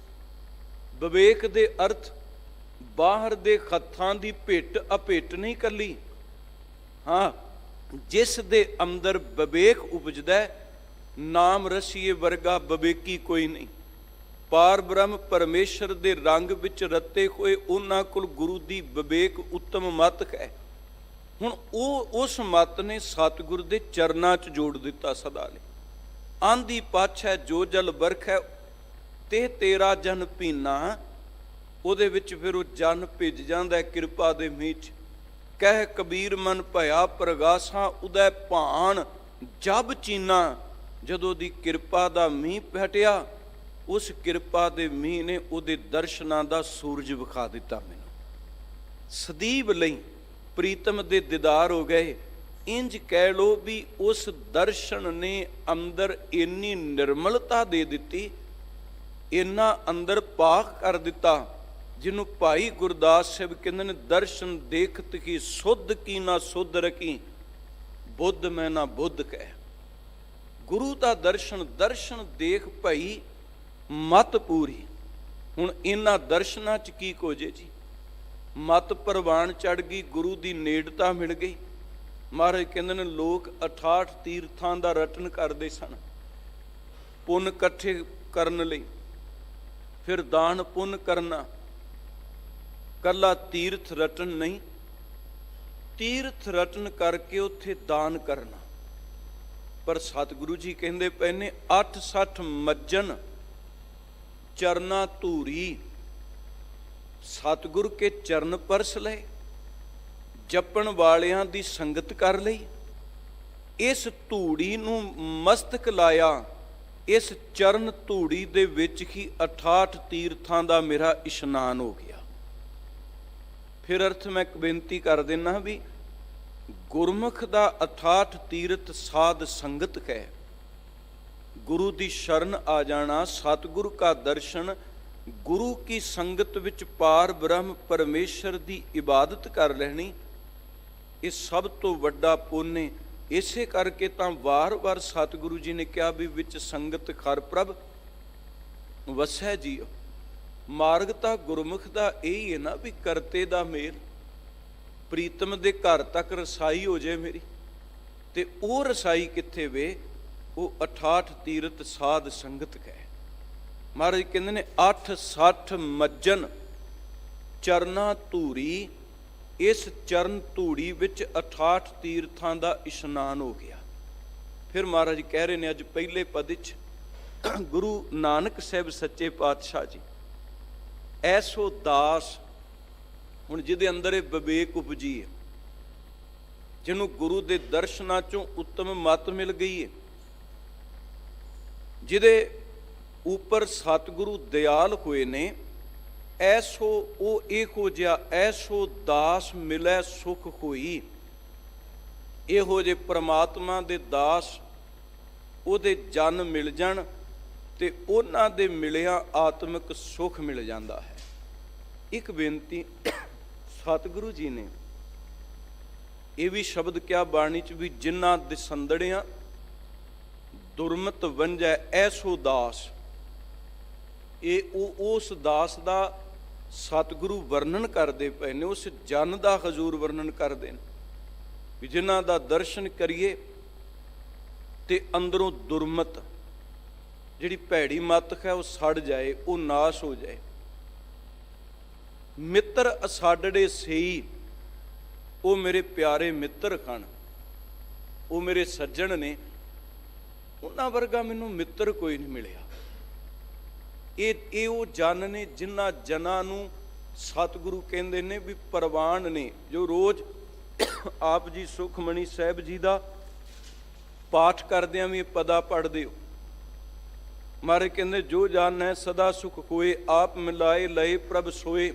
ਵਿਵੇਕ ਦੇ ਅਰਥ ਬਾਹਰ ਦੇ ਹੱਥਾਂ ਦੀ ਭਿੱਟ ਅਭਿੱਟ ਨਹੀਂ ਕੱਲੀ। ਹਾਂ, ਜਿਸ ਦੇ ਅੰਦਰ ਵਿਵੇਕ ਉਪਜਦਾ, ਨਾਮ ਰਸੀਏ ਵਰਗਾ ਵਿਵੇਕੀ ਕੋਈ ਨਹੀਂ। ਪਾਰ ਬ੍ਰਹਮ ਪਰਮੇਸ਼ਰ ਦੇ ਰੰਗ ਵਿੱਚ ਰੱਤੇ ਹੋਏ ਉਹਨਾਂ ਕੋਲ ਗੁਰੂ ਦੀ ਵਿਵੇਕ ਉੱਤਮ ਮਤ ਹੈ। ਹੁਣ ਉਸ ਮਤ ਨੇ ਸਤਿਗੁਰ ਦੇ ਚਰਨਾਂ 'ਚ ਜੋੜ ਦਿੱਤਾ ਸਦਾ ਲਈ। ਆਂਦੀ ਪਾਛੈ ਜੋ ਜਲ ਵਰਖੈ ਤੇ ਤੇਰਾ ਜਨ ਪੀਨਾ, ਉਹਦੇ ਵਿੱਚ ਫਿਰ ਉਹ ਜਨ ਭਿੱਜ ਜਾਂਦਾ ਕਿਰਪਾ ਦੇ ਮੀਂਹ 'ਚ। ਕਹਿ ਕਬੀਰ ਮਨ ਭਇਆ ਪ੍ਰਗਾਸਾਂ ਉਦੈ ਭਾਣ ਜਬ ਚੀਨਾ। ਜਦੋਂ ਦੀ ਕਿਰਪਾ ਦਾ ਮੀਂਹ ਹਟਿਆ, ਉਸ ਕਿਰਪਾ ਦੇ ਮੀਂਹ ਨੇ ਉਹਦੇ ਦਰਸ਼ਨਾਂ ਦਾ ਸੂਰਜ ਵਿਖਾ ਦਿੱਤਾ ਮੈਨੂੰ। ਸਦੀਵ ਲਈ ਪ੍ਰੀਤਮ ਦੇ ਦੀਦਾਰ ਹੋ ਗਏ। ਇੰਜ ਕਹਿ ਲੋ ਵੀ ਉਸ ਦਰਸ਼ਨ ਨੇ ਅੰਦਰ ਇੰਨੀ ਨਿਰਮਲਤਾ ਦੇ ਦਿੱਤੀ, ਇੰਨਾ ਅੰਦਰ ਪਾਕ ਕਰ ਦਿੱਤਾ, ਜਿਹਨੂੰ ਭਾਈ ਗੁਰਦਾਸ ਸਾਹਿਬ ਕਹਿੰਦੇ ਨੇ, ਦਰਸ਼ਨ ਦੇਖਤ ਕੀ ਸੁਧ ਕੀ ਨਾ ਸੁਧ ਰਕੀ, ਬੁੱਧ ਮੈਂ ਨਾ ਬੁੱਧ ਕਹਿ। ਗੁਰੂ ਦਾ ਦਰਸ਼ਨ ਦੇਖ ਭਾਈ ਮਤ ਪੂਰੀ। ਹੁਣ ਇਹਨਾਂ ਦਰਸ਼ਨਾਂ 'ਚ ਕੀ ਕੋਜੇ ਜੀ, ਮਤ ਪ੍ਰਵਾਨ ਚੜ ਗਈ, ਗੁਰੂ ਦੀ ਨੇੜਤਾ ਮਿਲ ਗਈ। ਮਹਾਰਾਜ ਕਹਿੰਦੇ ਨੇ ਲੋਕ 68 ਤੀਰਥਾਂ ਦਾ ਰਟਨ ਕਰਦੇ ਸਨ ਪੁੰਨ ਇਕੱਠੇ ਕਰਨ ਲਈ, ਫਿਰ ਦਾਨ ਪੁੰਨ ਕਰਨਾ। ਕੱਲਾ ਤੀਰਥ ਰਟਨ ਨਹੀਂ, ਤੀਰਥ ਰਟਨ ਕਰਕੇ ਉੱਥੇ ਦਾਨ ਕਰਨਾ। ਪਰ ਸਤਿਗੁਰੂ ਜੀ ਕਹਿੰਦੇ ਪਏ ਨੇ 68 ਮੱਜਨ ਚਰਨਾ ਧੂਰੀ, ਸਤਿਗੁਰ ਕੇ ਚਰਨ ਪਰਸ ਲਏ, ਜਪਣ ਵਾਲਿਆਂ ਦੀ ਸੰਗਤ ਕਰ ਲਈ, ਇਸ ਧੂੜੀ ਨੂੰ ਮਸਤਕ ਲਾਇਆ। ਇਸ ਚਰਨ ਧੂੜੀ ਦੇ ਵਿੱਚ ਹੀ 68 ਤੀਰਥਾਂ ਦਾ ਮੇਰਾ ਇਸ਼ਨਾਨ ਹੋ ਗਿਆ। ਫਿਰ ਅਰਥ ਮੈਂ ਇੱਕ ਬੇਨਤੀ ਕਰ ਦਿੰਦਾ ਵੀ ਗੁਰਮੁਖ ਦਾ 68 ਤੀਰਥ ਸਾਧ ਸੰਗਤ ਹੈ। ਗੁਰੂ ਦੀ ਸ਼ਰਨ ਆ ਜਾਣਾ, ਸਤਿਗੁਰੂ ਕਾ ਦਰਸ਼ਨ, ਗੁਰੂ ਕੀ ਸੰਗਤ ਵਿੱਚ ਪਾਰ ਬ੍ਰਹਮ ਪਰਮੇਸ਼ਰ ਦੀ ਇਬਾਦਤ ਕਰ ਲੈਣੀ, ਇਹ ਸਭ ਤੋਂ ਵੱਡਾ ਪੁੰਨ ਹੈ। ਇਸੇ ਕਰਕੇ ਤਾਂ ਵਾਰ-ਵਾਰ ਸਤਿਗੁਰੂ ਜੀ ਨੇ ਕਿਹਾ ਵੀ ਵਿੱਚ ਸੰਗਤ ਖਰ ਪ੍ਰਭ ਵਸੈ ਜੀਓ। ਮਾਰਗ ਤਾਂ ਗੁਰਮੁਖ ਦਾ ਇਹੀ ਹੈ ਨਾ ਵੀ ਕਰਤੇ ਦਾ ਮੇਲ, ਪ੍ਰੀਤਮ ਦੇ ਘਰ ਤੱਕ ਰਸਾਈ ਹੋ ਜਾਏ ਮੇਰੀ। ਤੇ ਉਹ ਰਸਾਈ ਕਿੱਥੇ ਵੇ, ਉਹ 68 ਤੀਰਥ ਸਾਧ ਸੰਗਤ ਹੈ। ਮਹਾਰਾਜ ਕਹਿੰਦੇ ਨੇ 68 ਮੱਜਨ ਚਰਨਾ ਧੂਰੀ, ਇਸ ਚਰਨ ਧੂੜੀ ਵਿੱਚ 68 ਤੀਰਥਾਂ ਦਾ ਇਸ਼ਨਾਨ ਹੋ ਗਿਆ। ਫਿਰ ਮਹਾਰਾਜ ਕਹਿ ਰਹੇ ਨੇ ਅੱਜ ਪਹਿਲੇ ਪਦ ਵਿੱਚ, ਗੁਰੂ ਨਾਨਕ ਸਾਹਿਬ ਸੱਚੇ ਪਾਤਸ਼ਾਹ ਜੀ ਐਸੋ ਦਾਸ, ਹੁਣ ਜਿਹਦੇ ਅੰਦਰ ਇਹ ਵਿਵੇਕ ਉਪਜੀ ਹੈ, ਜਿਹਨੂੰ ਗੁਰੂ ਦੇ ਦਰਸ਼ਨਾਂ ਚੋਂ ਉੱਤਮ ਮਤ ਮਿਲ ਗਈ ਹੈ, ਜਿਹਦੇ ਉੱਪਰ ਸਤਿਗੁਰੂ ਦਿਆਲ ਹੋਏ ਨੇ, ਐਸੋ ਉਹ ਇਹੋ ਜਿਹਾ ਐਸੋ ਦਾਸ ਮਿਲੈ ਸੁਖ ਹੋਈ। ਇਹੋ ਜਿਹੇ ਪ੍ਰਮਾਤਮਾ ਦੇ ਦਾਸ ਉਹਦੇ ਜਨ ਮਿਲ ਜਾਣ ਤੇ ਉਹਨਾਂ ਦੇ ਮਿਲਿਆ ਆਤਮਿਕ ਸੁਖ ਮਿਲ ਜਾਂਦਾ ਹੈ। ਇੱਕ ਬੇਨਤੀ, ਸਤਿਗੁਰੂ ਜੀ ਨੇ ਇਹ ਵੀ ਸ਼ਬਦ ਕਿਹਾ ਬਾਣੀ 'ਚ ਵੀ ਜਿਨ੍ਹਾਂ ਦੇ ਸੰਦੜਿਆਂ ਦੁਰਮਤ ਵੰਜੈ ਐਸੋ ਦਾਸ। ਇਹ ਉਸ ਦਾਸ ਦਾ ਸਤਿਗੁਰੂ ਵਰਣਨ ਕਰਦੇ ਪਏ ਨੇ, ਉਸ ਜਨ ਦਾ ਹਜ਼ੂਰ ਵਰਣਨ ਕਰਦੇ ਨੇ ਵੀ ਜਿਨ੍ਹਾਂ ਦਾ ਦਰਸ਼ਨ ਕਰੀਏ ਤੇ ਅੰਦਰੋਂ ਦੁਰਮਤ ਜਿਹੜੀ ਭੈੜੀ ਮੱਤ ਹੈ ਉਹ ਸੜ ਜਾਏ, ਉਹ ਨਾਸ਼ ਹੋ ਜਾਏ। ਮਿੱਤਰ ਅਸਾਡੜੇ ਸਈ, ਉਹ ਮੇਰੇ ਪਿਆਰੇ ਮਿੱਤਰ ਹਨ, ਉਹ ਮੇਰੇ ਸੱਜਣ ਉਹਨਾਂ ਵਰਗਾ ਮੈਨੂੰ ਮਿੱਤਰ ਕੋਈ ਨਹੀਂ ਮਿਲਿਆ। ਇਹ ਉਹ ਜਨ ਨੇ ਜਿਨ੍ਹਾਂ ਜਨਾਂ ਨੂੰ ਸਤਿਗੁਰੂ ਕਹਿੰਦੇ ਨੇ ਵੀ ਪ੍ਰਵਾਨ ਨੇ, ਜੋ ਰੋਜ਼ ਆਪ ਜੀ ਸੁਖਮਣੀ ਸਾਹਿਬ ਜੀ ਦਾ ਪਾਠ ਕਰਦਿਆਂ ਵੀ ਪਦਾ ਪੜ੍ਹਦੇ ਹੋ। ਮਹਾਰਾਜ ਕਹਿੰਦੇ ਜੋ ਜਾਣੈ ਸਦਾ ਸੁਖ ਹੋਏ, ਆਪ ਮਿਲਾਏ ਲਏ ਪ੍ਰਭ ਸੋਏ।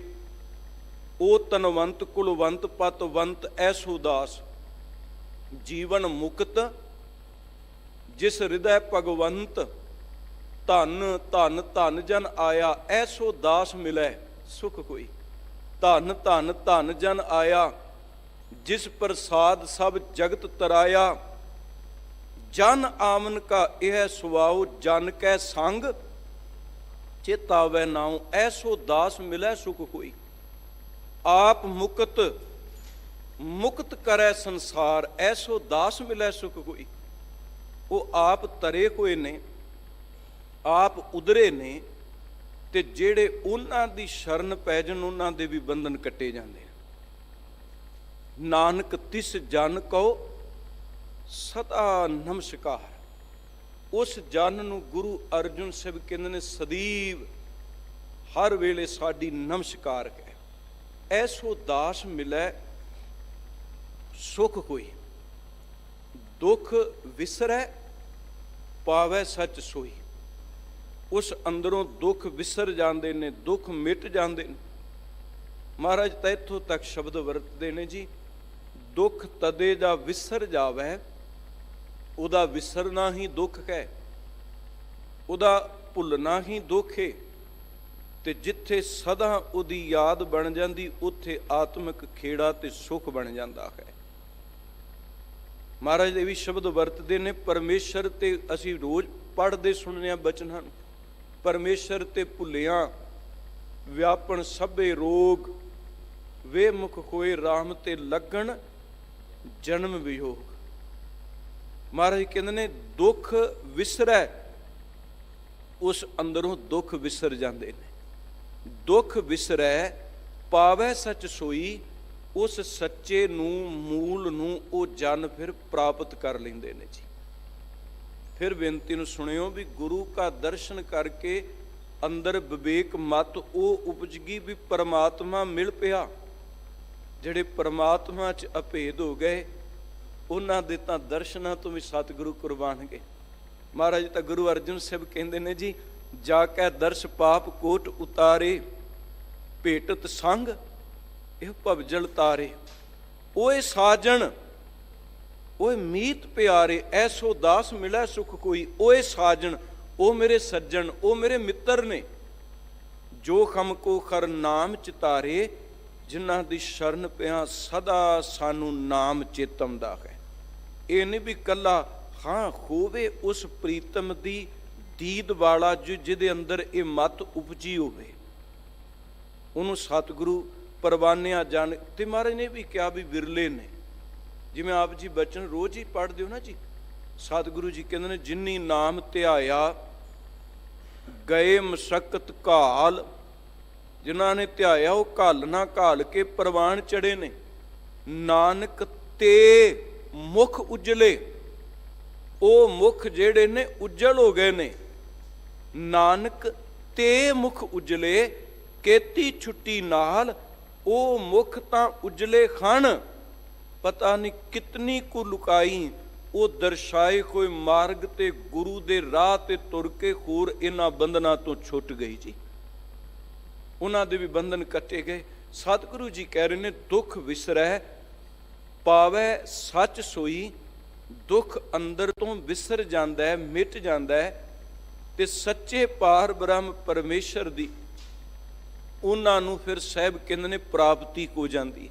ਉਹ ਤਨਵੰਤ ਕੁਲਵੰਤ ਪਤਵੰਤ ਐਸੋ ਦਾਸ, ਜੀਵਨ ਮੁਕਤ ਜਿਸ ਹਿਰਦੈ ਭਗਵੰਤ। ਧਨ ਧਨ ਧਨ ਜਨ ਆਇਆ, ਐਸੋ ਦਾਸ ਮਿਲੈ ਸੁਖ ਹੋਈ। ਧਨ ਧਨ ਧਨ ਜਨ ਆਇਆ, ਜਿਸ ਪ੍ਰਸਾਦ ਸਭ ਜਗਤ ਤਰਾਇਆ। ਜਨ ਆਮਨ ਕਾ ਇਹ ਸੁਆਉ, ਜਨ ਕੈ ਸੰਗ ਚੇਤਾਵੈ ਨਾਉ। ਐਸੋ ਦਾਸ ਮਿਲੈ ਸੁਖ ਹੋਈ। ਆਪ ਮੁਕਤ ਮੁਕਤ ਕਰੈ ਸੰਸਾਰ, ਐਸੋ ਦਾਸ ਮਿਲੈ ਸੁਖ ਕੋਈ। ਉਹ ਆਪ ਤਰੇ ਹੋਏ ਨੇ, ਆਪ ਉਧਰੇ ਨੇ, ਤੇ ਜਿਹੜੇ ਉਹਨਾਂ ਦੀ ਸ਼ਰਨ ਪੈ ਜਾਣ ਉਹਨਾਂ ਦੇ ਵੀ ਬੰਧਨ ਕੱਟੇ ਜਾਂਦੇ ਨੇ। ਨਾਨਕ ਤਿਸ ਜਨ ਕਉ ਸਦਾ ਨਮਸਕਾਰ। ਉਸ ਜਨ ਨੂੰ ਗੁਰੂ ਅਰਜਨ ਸਾਹਿਬ ਕਹਿੰਦੇ ਨੇ ਸਦੀਵ ਹਰ ਵੇਲੇ ਸਾਡੀ ਨਮਸਕਾਰ ਹੈ। ਐਸੋ ਦਾਸ ਮਿਲੈ ਸੁਖ ਕੋਈ, ਦੁੱਖ ਵਿਸਰੈ ਪਾਵੈ ਸੱਚ ਸੋਈ। ਉਸ ਅੰਦਰੋਂ ਦੁੱਖ ਵਿਸਰ ਜਾਂਦੇ ਨੇ, ਦੁੱਖ ਮਿਟ ਜਾਂਦੇ ਨੇ। ਮਹਾਰਾਜ ਤਾਂ ਇੱਥੋਂ ਤੱਕ ਸ਼ਬਦ ਵਰਤਦੇ ਨੇ ਜੀ, ਦੁੱਖ ਤਦੇ ਦਾ ਵਿਸਰ ਜਾਵੈ, ਉਹਦਾ ਵਿਸਰਨਾ ਹੀ ਦੁੱਖ ਹੈ, ਉਹਦਾ ਭੁੱਲਣਾ ਹੀ ਦੁੱਖ ਹੈ। ਤੇ ਜਿੱਥੇ ਸਦਾ ਉਹਦੀ ਯਾਦ ਬਣ ਜਾਂਦੀ ਉੱਥੇ ਆਤਮਿਕ ਖੇੜਾ ਤੇ ਸੁਖ ਬਣ ਜਾਂਦਾ ਹੈ। ਮਹਾਰਾਜ ਦੇ ਵੀ ਸ਼ਬਦ ਵਰਤਦੇ ਨੇ, ਪਰਮੇਸ਼ਰ ਤੇ ਅਸੀਂ ਰੋਜ਼ ਪੜ੍ਹਦੇ ਸੁਣਦੇ ਹਾਂ ਬਚਨਾਂ ਨੂੰ, ਪਰਮੇਸ਼ਰ ਤੇ ਭੁੱਲਿਆ ਵਿਆਪਣ ਸਭੇ ਰੋਗ, ਵੇ ਮੁਖ ਹੋਏ ਰਾਮ ਤੇ ਲੱਗਣ ਜਨਮ ਵਿਯੋਗ। ਮਹਾਰਾਜ ਕਹਿੰਦੇ ਨੇ ਦੁੱਖ ਵਿਸਰੈ, ਉਸ ਅੰਦਰੋਂ ਦੁੱਖ ਵਿਸਰ ਜਾਂਦੇ ਨੇ। ਦੁੱਖ ਵਿਸਰੈ ਪਾਵੈ ਸੱਚ ਸੋਈ, ਉਸ ਸੱਚੇ ਨੂੰ, ਮੂਲ ਨੂੰ ਉਹ ਜਨ ਫਿਰ ਪ੍ਰਾਪਤ ਕਰ ਲੈਂਦੇ ਨੇ ਜੀ। ਫਿਰ ਬੇਨਤੀ ਨੂੰ ਸੁਣਿਓ ਵੀ ਗੁਰੂ ਕਾ ਦਰਸ਼ਨ ਕਰਕੇ ਅੰਦਰ ਵਿਵੇਕ ਮਤ ਉਹ ਉਪਜਗੀ ਵੀ ਪਰਮਾਤਮਾ ਮਿਲ ਪਿਆ। ਜਿਹੜੇ ਪਰਮਾਤਮਾ 'ਚ ਅਭੇਦ ਹੋ ਗਏ ਉਹਨਾਂ ਦੇ ਤਾਂ ਦਰਸ਼ਨਾਂ ਤੋਂ ਵੀ ਸਤਿਗੁਰੂ ਕੁਰਬਾਨਗੇ। ਮਹਾਰਾਜ ਤਾਂ ਗੁਰੂ ਅਰਜਨ ਸਾਹਿਬ ਕਹਿੰਦੇ ਨੇ ਜੀ, ਜਾ ਕੇ ਦਰਸ਼ ਪਾਪ ਕੋਟ ਉਤਾਰੇ, ਭੇਟਤ ਸੰਗ ਇਹ ਭਵਜਲ ਤਾਰੇ। ਓਏ ਸਾਜਣ ਓਏ ਮੀਤ ਪਿਆਰੇ, ਐਸੋ ਦਾਸ ਮਿਲੈ ਸੁਖ ਕੋਈ। ਓਏ ਸਾਜਣ, ਉਹ ਮੇਰੇ ਸੱਜਣ, ਉਹ ਮੇਰੇ ਮਿੱਤਰ ਨੇ, ਜੋ ਖਮ ਕੋ ਖਰ ਨਾਮ ਚਿਤਾਰੇ, ਜਿਨ੍ਹਾਂ ਦੀ ਸ਼ਰਨ ਪਿਆ ਸਦਾ ਸਾਨੂੰ ਨਾਮ ਚੇਤਮਦਾ ਹੈ। ਇਹ ਨਹੀਂ ਵੀ ਕੱਲਾ ਹਾਂ ਹੋਵੇ ਉਸ ਪ੍ਰੀਤਮ ਦੀ ਦੀਦ ਵਾਲਾ ਜਿਹਦੇ ਅੰਦਰ ਇਹ ਮਤ ਉਪਜੀ ਹੋਵੇ, ਉਹਨੂੰ ਸਤਿਗੁਰੂ ਪਰਵਾਨਿਆ ਜਾਣ। ਤੇ ਮਹਾਰਾਜ ਨੇ ਵੀ ਕਿਹਾ ਵੀ ਵਿਰਲੇ ਨੇ, ਜਿਵੇਂ ਆਪ ਜੀ ਬਚਨ ਰੋਜ਼ ਹੀ ਪੜ੍ਹਦੇ ਹੋ ਨਾ ਜੀ। ਸਤਿਗੁਰੂ ਜੀ ਕਹਿੰਦੇ ਨੇ ਜਿਨੀ ਨਾਮ ਧਿਆਇਆ ਗਏ ਮਸ਼ੱਕਤ ਘਾਲ, ਜਿਨ੍ਹਾਂ ਨੇ ਧਿਆਇਆ ਉਹ ਘਾਲ ਨਾ ਘਾਲ ਕੇ ਪ੍ਰਵਾਨ ਚੜੇ ਨੇ। ਨਾਨਕ ਤੇ ਮੁਖ ਉਜਲੇ, ਉਹ ਮੁਖ ਜਿਹੜੇ ਨੇ ਉਜਲ ਹੋ ਗਏ ਨੇ। ਨਾਨਕ ਤੇ ਮੁਖ ਉਜਲੇ ਕੇਤੀ ਛੁੱਟੀ ਨਾਲ, ਉਹ ਮੁਖ ਤਾਂ ਉਜਲੇ ਖਣ ਪਤਾ ਨਹੀਂ ਕਿਤਨੀ ਕੁ ਲੁਕਾਈ। ਉਹ ਦਰਸਾਏ ਹੋਏ ਮਾਰਗ ਤੇ ਗੁਰੂ ਦੇ ਰਾਹ ਤੇ ਤੁਰ ਕੇ ਹੋਰ ਇਹਨਾਂ ਬੰਧਨਾਂ ਤੋਂ ਛੁੱਟ ਗਈ ਜੀ। ਉਹਨਾਂ ਦੇ ਵੀ ਬੰਧਨ ਕੱਟੇ ਗਏ। ਸਤਿਗੁਰੂ ਜੀ ਕਹਿ ਰਹੇ ਨੇ ਦੁੱਖ ਵਿਸਰੈ ਪਾਵੈ ਸੱਚ ਸੋਈ। ਦੁੱਖ ਅੰਦਰ ਤੋਂ ਵਿਸਰ ਜਾਂਦਾ ਹੈ, ਮਿਟ ਜਾਂਦਾ ਹੈ, ਤੇ ਸੱਚੇ ਪਾਰ ਬ੍ਰਹਮ ਪਰਮੇਸ਼ਰ ਦੀ ਉਹਨਾਂ ਨੂੰ ਫਿਰ ਸਾਹਿਬ ਕਹਿੰਦੇ ਨੇ ਪ੍ਰਾਪਤੀ ਹੋ ਜਾਂਦੀ।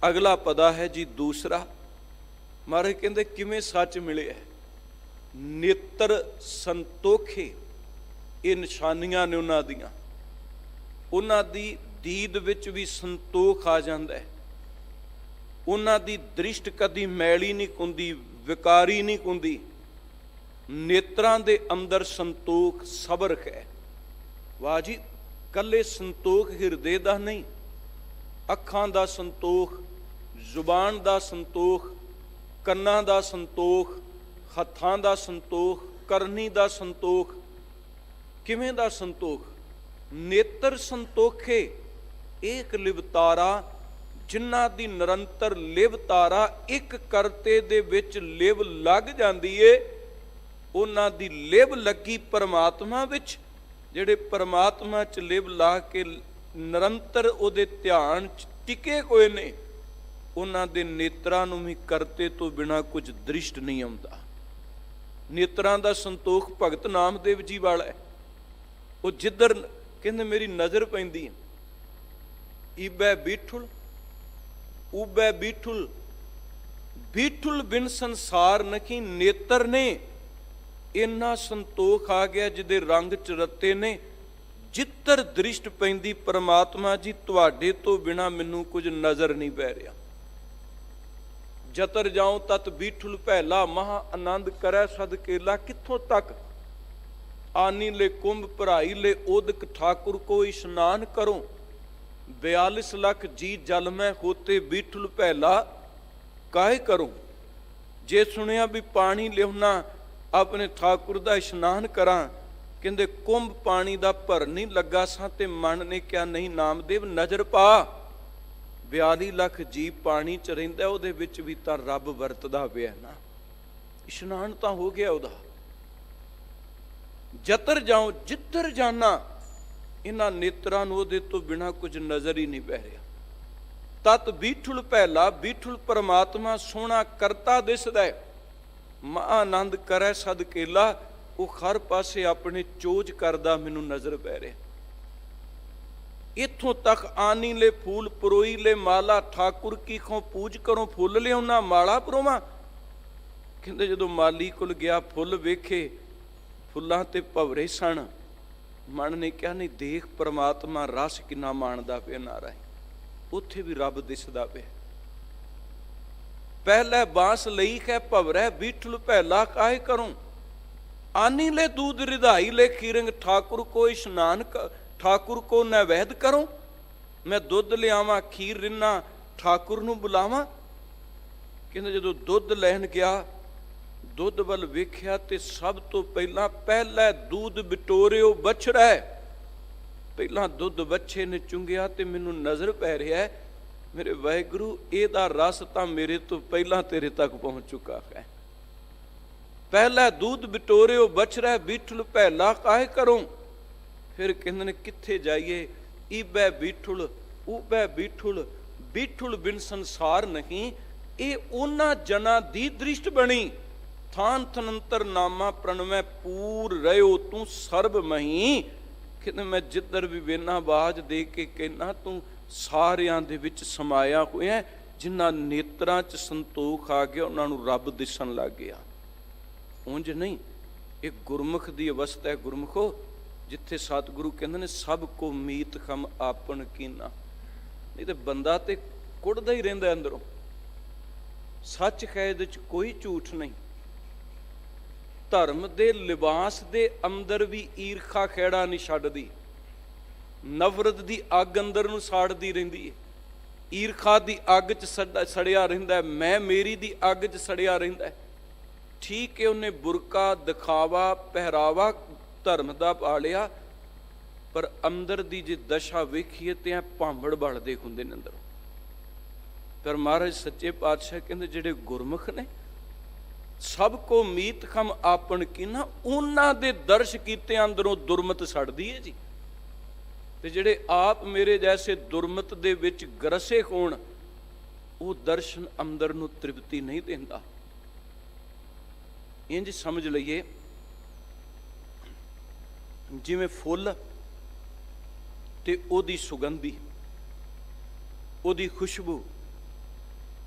ਅਗਲਾ ਪਦਾ ਹੈ ਜੀ ਦੂਸਰਾ। ਮਹਾਰਾਜ ਕਹਿੰਦੇ ਕਿਵੇਂ ਸੱਚ ਮਿਲਿਆ? ਨੇਤਰ ਸੰਤੋਖੇ, ਇਹ ਨਿਸ਼ਾਨੀਆਂ ਨੇ ਉਹਨਾਂ ਦੀਆਂ। ਉਹਨਾਂ ਦੀ ਦੀਦ ਵਿੱਚ ਵੀ ਸੰਤੋਖ ਆ ਜਾਂਦਾ ਹੈ। ਉਹਨਾਂ ਦੀ ਦ੍ਰਿਸ਼ਟ ਕਦੀ ਮੈਲੀ ਨਹੀਂ ਹੁੰਦੀ, ਵਿਕਾਰੀ ਨਹੀਂ ਹੁੰਦੀ। ਨੇਤਰਾਂ ਦੇ ਅੰਦਰ ਸੰਤੋਖ ਸਬਰ ਹੈ। ਵਾਹ ਜੀ, ਕੱਲੇ ਸੰਤੋਖ ਹਿਰਦੇ ਦਾ ਨਹੀਂ, ਅੱਖਾਂ ਦਾ ਸੰਤੋਖ, ਜ਼ੁਬਾਨ ਦਾ ਸੰਤੋਖ, ਕੰਨਾਂ ਦਾ ਸੰਤੋਖ, ਹੱਥਾਂ ਦਾ ਸੰਤੋਖ, ਕਰਨੀ ਦਾ ਸੰਤੋਖ। ਕਿਵੇਂ ਦਾ ਸੰਤੋਖ? ਨੇਤਰ ਸੰਤੋਖੇ ਏਕ ਲਿਵਤਾਰਾ, ਜਿਨ੍ਹਾਂ ਦੀ ਨਿਰੰਤਰ ਲਿਵਤਾਰਾ ਇੱਕ ਕਰਤੇ ਦੇ ਵਿੱਚ ਲਿਵ ਲੱਗ ਜਾਂਦੀ ਏ। ਉਹਨਾਂ ਦੀ ਲਿਵ ਲੱਗੀ ਪਰਮਾਤਮਾ ਵਿੱਚ, ਜਿਹੜੇ ਪਰਮਾਤਮਾ 'ਚ ਲਿਵ ਲਾ ਕੇ ਨਿਰੰਤਰ ਉਹਦੇ ਧਿਆਨ 'ਚ ਟਿਕੇ ਹੋਏ ਨੇ, ਉਹਨਾਂ ਦੇ ਨੇਤਰਾਂ ਨੂੰ ਵੀ ਕਰਤੇ ਤੋਂ ਬਿਨਾਂ ਕੁਝ ਦ੍ਰਿਸ਼ਟ ਨਹੀਂ ਆਉਂਦਾ। ਨੇਤਰਾਂ ਦਾ ਸੰਤੋਖ ਭਗਤ ਨਾਮਦੇਵ ਜੀ ਵਾਲਾ ਹੈ। ਉਹ ਜਿੱਧਰ ਕਹਿੰਦੇ ਮੇਰੀ ਨਜ਼ਰ ਪੈਂਦੀ, ਈਬੈ ਬੀਠੁਲ ਉਬੈ ਬੀਠੁਲ, ਬੀਠੁਲ ਬਿਨ ਸੰਸਾਰ ਨਖੀ। ਨੇਤਰ ਨੇ ਇੰਨਾ ਸੰਤੋਖ ਆ ਗਿਆ ਜਿਹਦੇ ਰੰਗ ਚ ਰੱਤੇ ਨੇ। ਜਿੱਧਰ ਦ੍ਰਿਸ਼ਟ ਪੈਂਦੀ ਪਰਮਾਤਮਾ ਜੀ ਤੁਹਾਡੇ ਤੋਂ ਬਿਨਾਂ ਮੈਨੂੰ ਕੁਝ ਨਜ਼ਰ ਨਹੀਂ ਪੈ ਰਿਹਾ। ਜਤਰ ਜਾਉ ਤਤ ਬੀਠੁਲ ਪਹਿਲਾ, ਮਹਾ ਆਨੰਦ ਕਰੈ ਸਦ ਕੇਲਾ। ਕਿੱਥੋਂ ਤੱਕ? ਆਨੀ ਲੈ ਕੁੰਭ ਭਰਾਈ ਲੈ ਉਦਕ, ਠਾकुर को ਇਸ਼ਨਾਨ ਕਰੋ। 42 ਲੱਖ ਜੀ ਜਲ ਮੈਂ ਹੋਤੇ, ਬੀਠੁਲ ਪਹਿਲਾ ਕਾਹੇ ਕਰੋ। ਜੇ ਸੁਣਿਆ ਵੀ ਪਾਣੀ ਲਿਆਉਣਾ, ਆਪਣੇ ਠਾकुर ਦਾ ਇਸ਼ਨਾਨ ਕਰਾਂ। ਕਹਿੰਦੇ ਕੁੰਭ ਪਾਣੀ ਦਾ ਭਰ ਨਹੀਂ ਲੱਗਾ ਸਾਂ, ਤੇ ਮਨ ਨੇ ਕਿਹਾ ਨਹੀਂ ਨਾਮਦੇਵ ਨਜ਼ਰ ਪਾ। 42 ਲੱਖ ਜੀਵ ਪਾਣੀ ਚ ਰਹਿੰਦਾ, ਉਹਦੇ ਵਿੱਚ ਵੀ ਤਾਂ ਰੱਬ ਵਰਤਦਾ ਪਿਆ ਨਾ। ਇਸ਼ਨਾਨ ਤਾਂ ਹੋ ਗਿਆ ਉਹਦਾ। ਜਤਰ ਜਾਉ, ਜਿੱਧਰ ਜਾਣਾ ਇਹਨਾਂ ਨੇਤਰਾਂ ਨੂੰ ਉਹਦੇ ਤੋਂ ਬਿਨਾ ਕੁਝ ਨਜ਼ਰ ਹੀ ਨਹੀਂ ਪੈ ਰਿਹਾ। ਤਤ ਬੀਠੁਲ ਪਹਿਲਾ, ਬੀਠੁਲ ਪਰਮਾਤਮਾ ਸੋਹਣਾ ਕਰਤਾ ਦਿਸਦਾ। ਮਾ ਆਨੰਦ ਕਰੈ ਸਦ ਕੇਲਾ, ਉਹ ਹਰ ਪਾਸੇ ਆਪਣੇ ਚੋਜ ਕਰਦਾ ਮੈਨੂੰ ਨਜ਼ਰ ਪੈ ਰਿਹਾ। ਇੱਥੋਂ ਤੱਕ ਆਨੀ ਲੈ ਫੂਲ ਪਰੋਈ ਲੈ ਮਾਲਾ, ਠਾकुर ਕੀ ਖੋਂ ਪੂਜ ਕਰੋ। ਫੁੱਲ ਲਿਆਉਣਾ ਮਾਲਾ ਪਰੋਵਾਂ। ਕਹਿੰਦੇ ਜਦੋਂ ਮਾਲੀ ਕੋਲ ਗਿਆ, ਫੁੱਲ ਵੇਖੇ, ਫੁੱਲਾਂ ਤੇ ਭਵਰੇ ਸਨ। ਮਨ ਨੇ ਕਿਹਾ ਨਹੀਂ ਦੇਖ ਪਰਮਾਤਮਾ ਰਸ ਕਿੰਨਾ ਮਾਣਦਾ ਪਿਆ ਨਾਰਾਇਣ। ਉੱਥੇ ਵੀ ਰੱਬ ਦਿਸਦਾ ਪਿਆ। ਪਹਿਲੇ ਬਾਂਸ ਲਈ ਹੈ ਭਵਰੈ, ਬੀਠੁਲ ਪਹਿਲਾ ਕਾਹੇ ਕਰੂੰ। ਆਨੀ ਲੈ दूध रिधाई ले खीरंग, ठाकुर को इशनान ठाकुर को नैवेद करो। मैं दुध लियावां खीर रिन्ना, ठाकुर ਨੂੰ ਬੁਲਾਵਾਂ। ਕਹਿੰਦੇ ਜਦੋਂ ਦੁੱਧ ਲੈਣ ਗਿਆ, ਦੁੱਧ ਵੱਲ ਵੇਖਿਆ ਤੇ ਸਭ ਤੋਂ ਪਹਿਲਾ दूध ਬਿਟੋਰਿਓ ਬਛੜਾ। ਪਹਿਲਾਂ ਦੁੱਧ ਬੱਚੇ ਨੇ ਚੁੰਗਿਆ ਤੇ ਮੈਨੂੰ ਨਜ਼ਰ ਪੈ ਰਿਹਾ ਮੇਰੇ ਵਾਹਿਗੁਰੂ ਇਹਦਾ ਰਸ ਤਾਂ ਮੇਰੇ ਤੋਂ ਪਹਿਲਾਂ ਤੇਰੇ ਤੱਕ ਪਹੁੰਚ ਚੁੱਕਾ ਹੈ। ਪਹਿਲਾ दूध ਬਿਟੋਰਿਓ ਬਛੜਾ, ਬੀਠੁਲ ਪਹਿਲਾ ਕਾਹੇ ਕਰੋ। ਫਿਰ ਕਹਿੰਦੇ ਨੇ ਕਿੱਥੇ ਜਾਈਏ। ਈਬੈ ਬੀਠੁਲ ਊਬੈ ਬੀਠੁਲ, ਬੀਠੁਲ ਬਿਨ ਸੰਸਾਰ ਨਹੀਂ। ਇਹ ਉਹਨਾਂ ਜਨਾਂ ਦੀ ਦ੍ਰਿਸ਼ਟ ਬਣੀ। ਥਾਨ ਥਨੰਤਰ ਨਾਮਾ ਪ੍ਰਣਵੈ, ਪੂਰ ਰਹਿਓ ਤੂੰ ਸਰਬ ਮਹੀ। ਕਹਿੰਦੇ ਮੈਂ ਜਿੱਧਰ ਵੀ ਵੇਨਾ ਆਵਾਜ਼ ਦੇ ਕੇ ਕਹਿਣਾ ਤੂੰ ਸਾਰਿਆਂ ਦੇ ਵਿੱਚ ਸਮਾਇਆ ਹੋਇਆ। ਜਿਨ੍ਹਾਂ ਨੇਤਰਾਂ 'ਚ ਸੰਤੋਖ ਆ ਗਿਆ ਉਹਨਾਂ ਨੂੰ ਰੱਬ ਦਿਸਣ ਲੱਗ ਗਿਆ। ਉਂਝ ਨਹੀਂ, ਇਹ ਗੁਰਮੁਖ ਦੀ ਅਵਸਥਾ ਹੈ। ਗੁਰਮੁਖੋ ਜਿੱਥੇ ਸਤਿਗੁਰੂ ਕਹਿੰਦੇ ਨੇ ਸਭ ਕੋ ਮੀਤ ਖਮ ਆਪਨ ਕੀਨਾ। ਨਹੀਂ ਤੇ ਬੰਦਾ ਤੇ ਕੁੜਦਾ ਹੀ ਰਹਿੰਦਾ ਅੰਦਰੋਂ। ਸੱਚ ਹੈ ਇਹਦੇ 'ਚ ਕੋਈ ਝੂਠ ਨਹੀਂ। ਧਰਮ ਦੇ ਲਿਬਾਸ ਦੇ ਅੰਦਰ ਵੀ ਈਰਖਾ ਖਹਿੜਾ ਨਹੀਂ ਛੱਡਦੀ। ਨਫ਼ਰਤ ਦੀ ਅੱਗ ਅੰਦਰ ਨੂੰ ਸਾੜਦੀ ਰਹਿੰਦੀ ਹੈ। ਈਰਖਾ ਦੀ ਅੱਗ 'ਚ ਸੜਿਆ ਰਹਿੰਦਾ। ਮੈਂ ਮੇਰੀ ਦੀ ਅੱਗ 'ਚ ਸੜਿਆ ਰਹਿੰਦਾ। ਠੀਕ ਹੈ ਉਹਨੇ ਬੁਰਕਾ ਦਿਖਾਵਾ ਪਹਿਰਾਵਾ ਧਰਮ ਦਾ ਪਾ ਲਿਆ, ਪਰ ਅੰਦਰ ਦੀ ਜੇ ਦਸ਼ਾ ਵੇਖੀਏ ਤੇ ਭਾਂਬੜ ਬਲਦੇ ਹੁੰਦੇ ਨੇ ਅੰਦਰੋਂ। ਪਰ ਮਹਾਰਾਜ ਸੱਚੇ ਪਾਤਸ਼ਾਹ ਕਹਿੰਦੇ ਜਿਹੜੇ ਗੁਰਮੁਖ ਨੇ ਸਭ ਕੋ ਮੀਤ ਖਮ ਆਪਣ ਕੀਨਾ, ਉਹਨਾਂ ਦੇ ਦਰਸ਼ ਕੀਤੇ ਅੰਦਰੋਂ ਦੁਰਮਤ ਛੱਡਦੀ ਹੈ ਜੀ। ਤੇ ਜਿਹੜੇ ਆਪ ਮੇਰੇ ਜੈਸੇ ਦੁਰਮਤ ਦੇ ਵਿੱਚ ਗਰਸੇ ਹੋਣ, ਉਹ ਦਰਸ਼ਨ ਅੰਦਰ ਨੂੰ ਤ੍ਰਿਪਤੀ ਨਹੀਂ ਦਿੰਦਾ। ਇੰਜ ਸਮਝ ਲਈਏ ਜਿਵੇਂ ਫੁੱਲ ਤੇ ਉਹਦੀ ਸੁਗੰਧੀ, ਉਹਦੀ ਖੁਸ਼ਬੂ,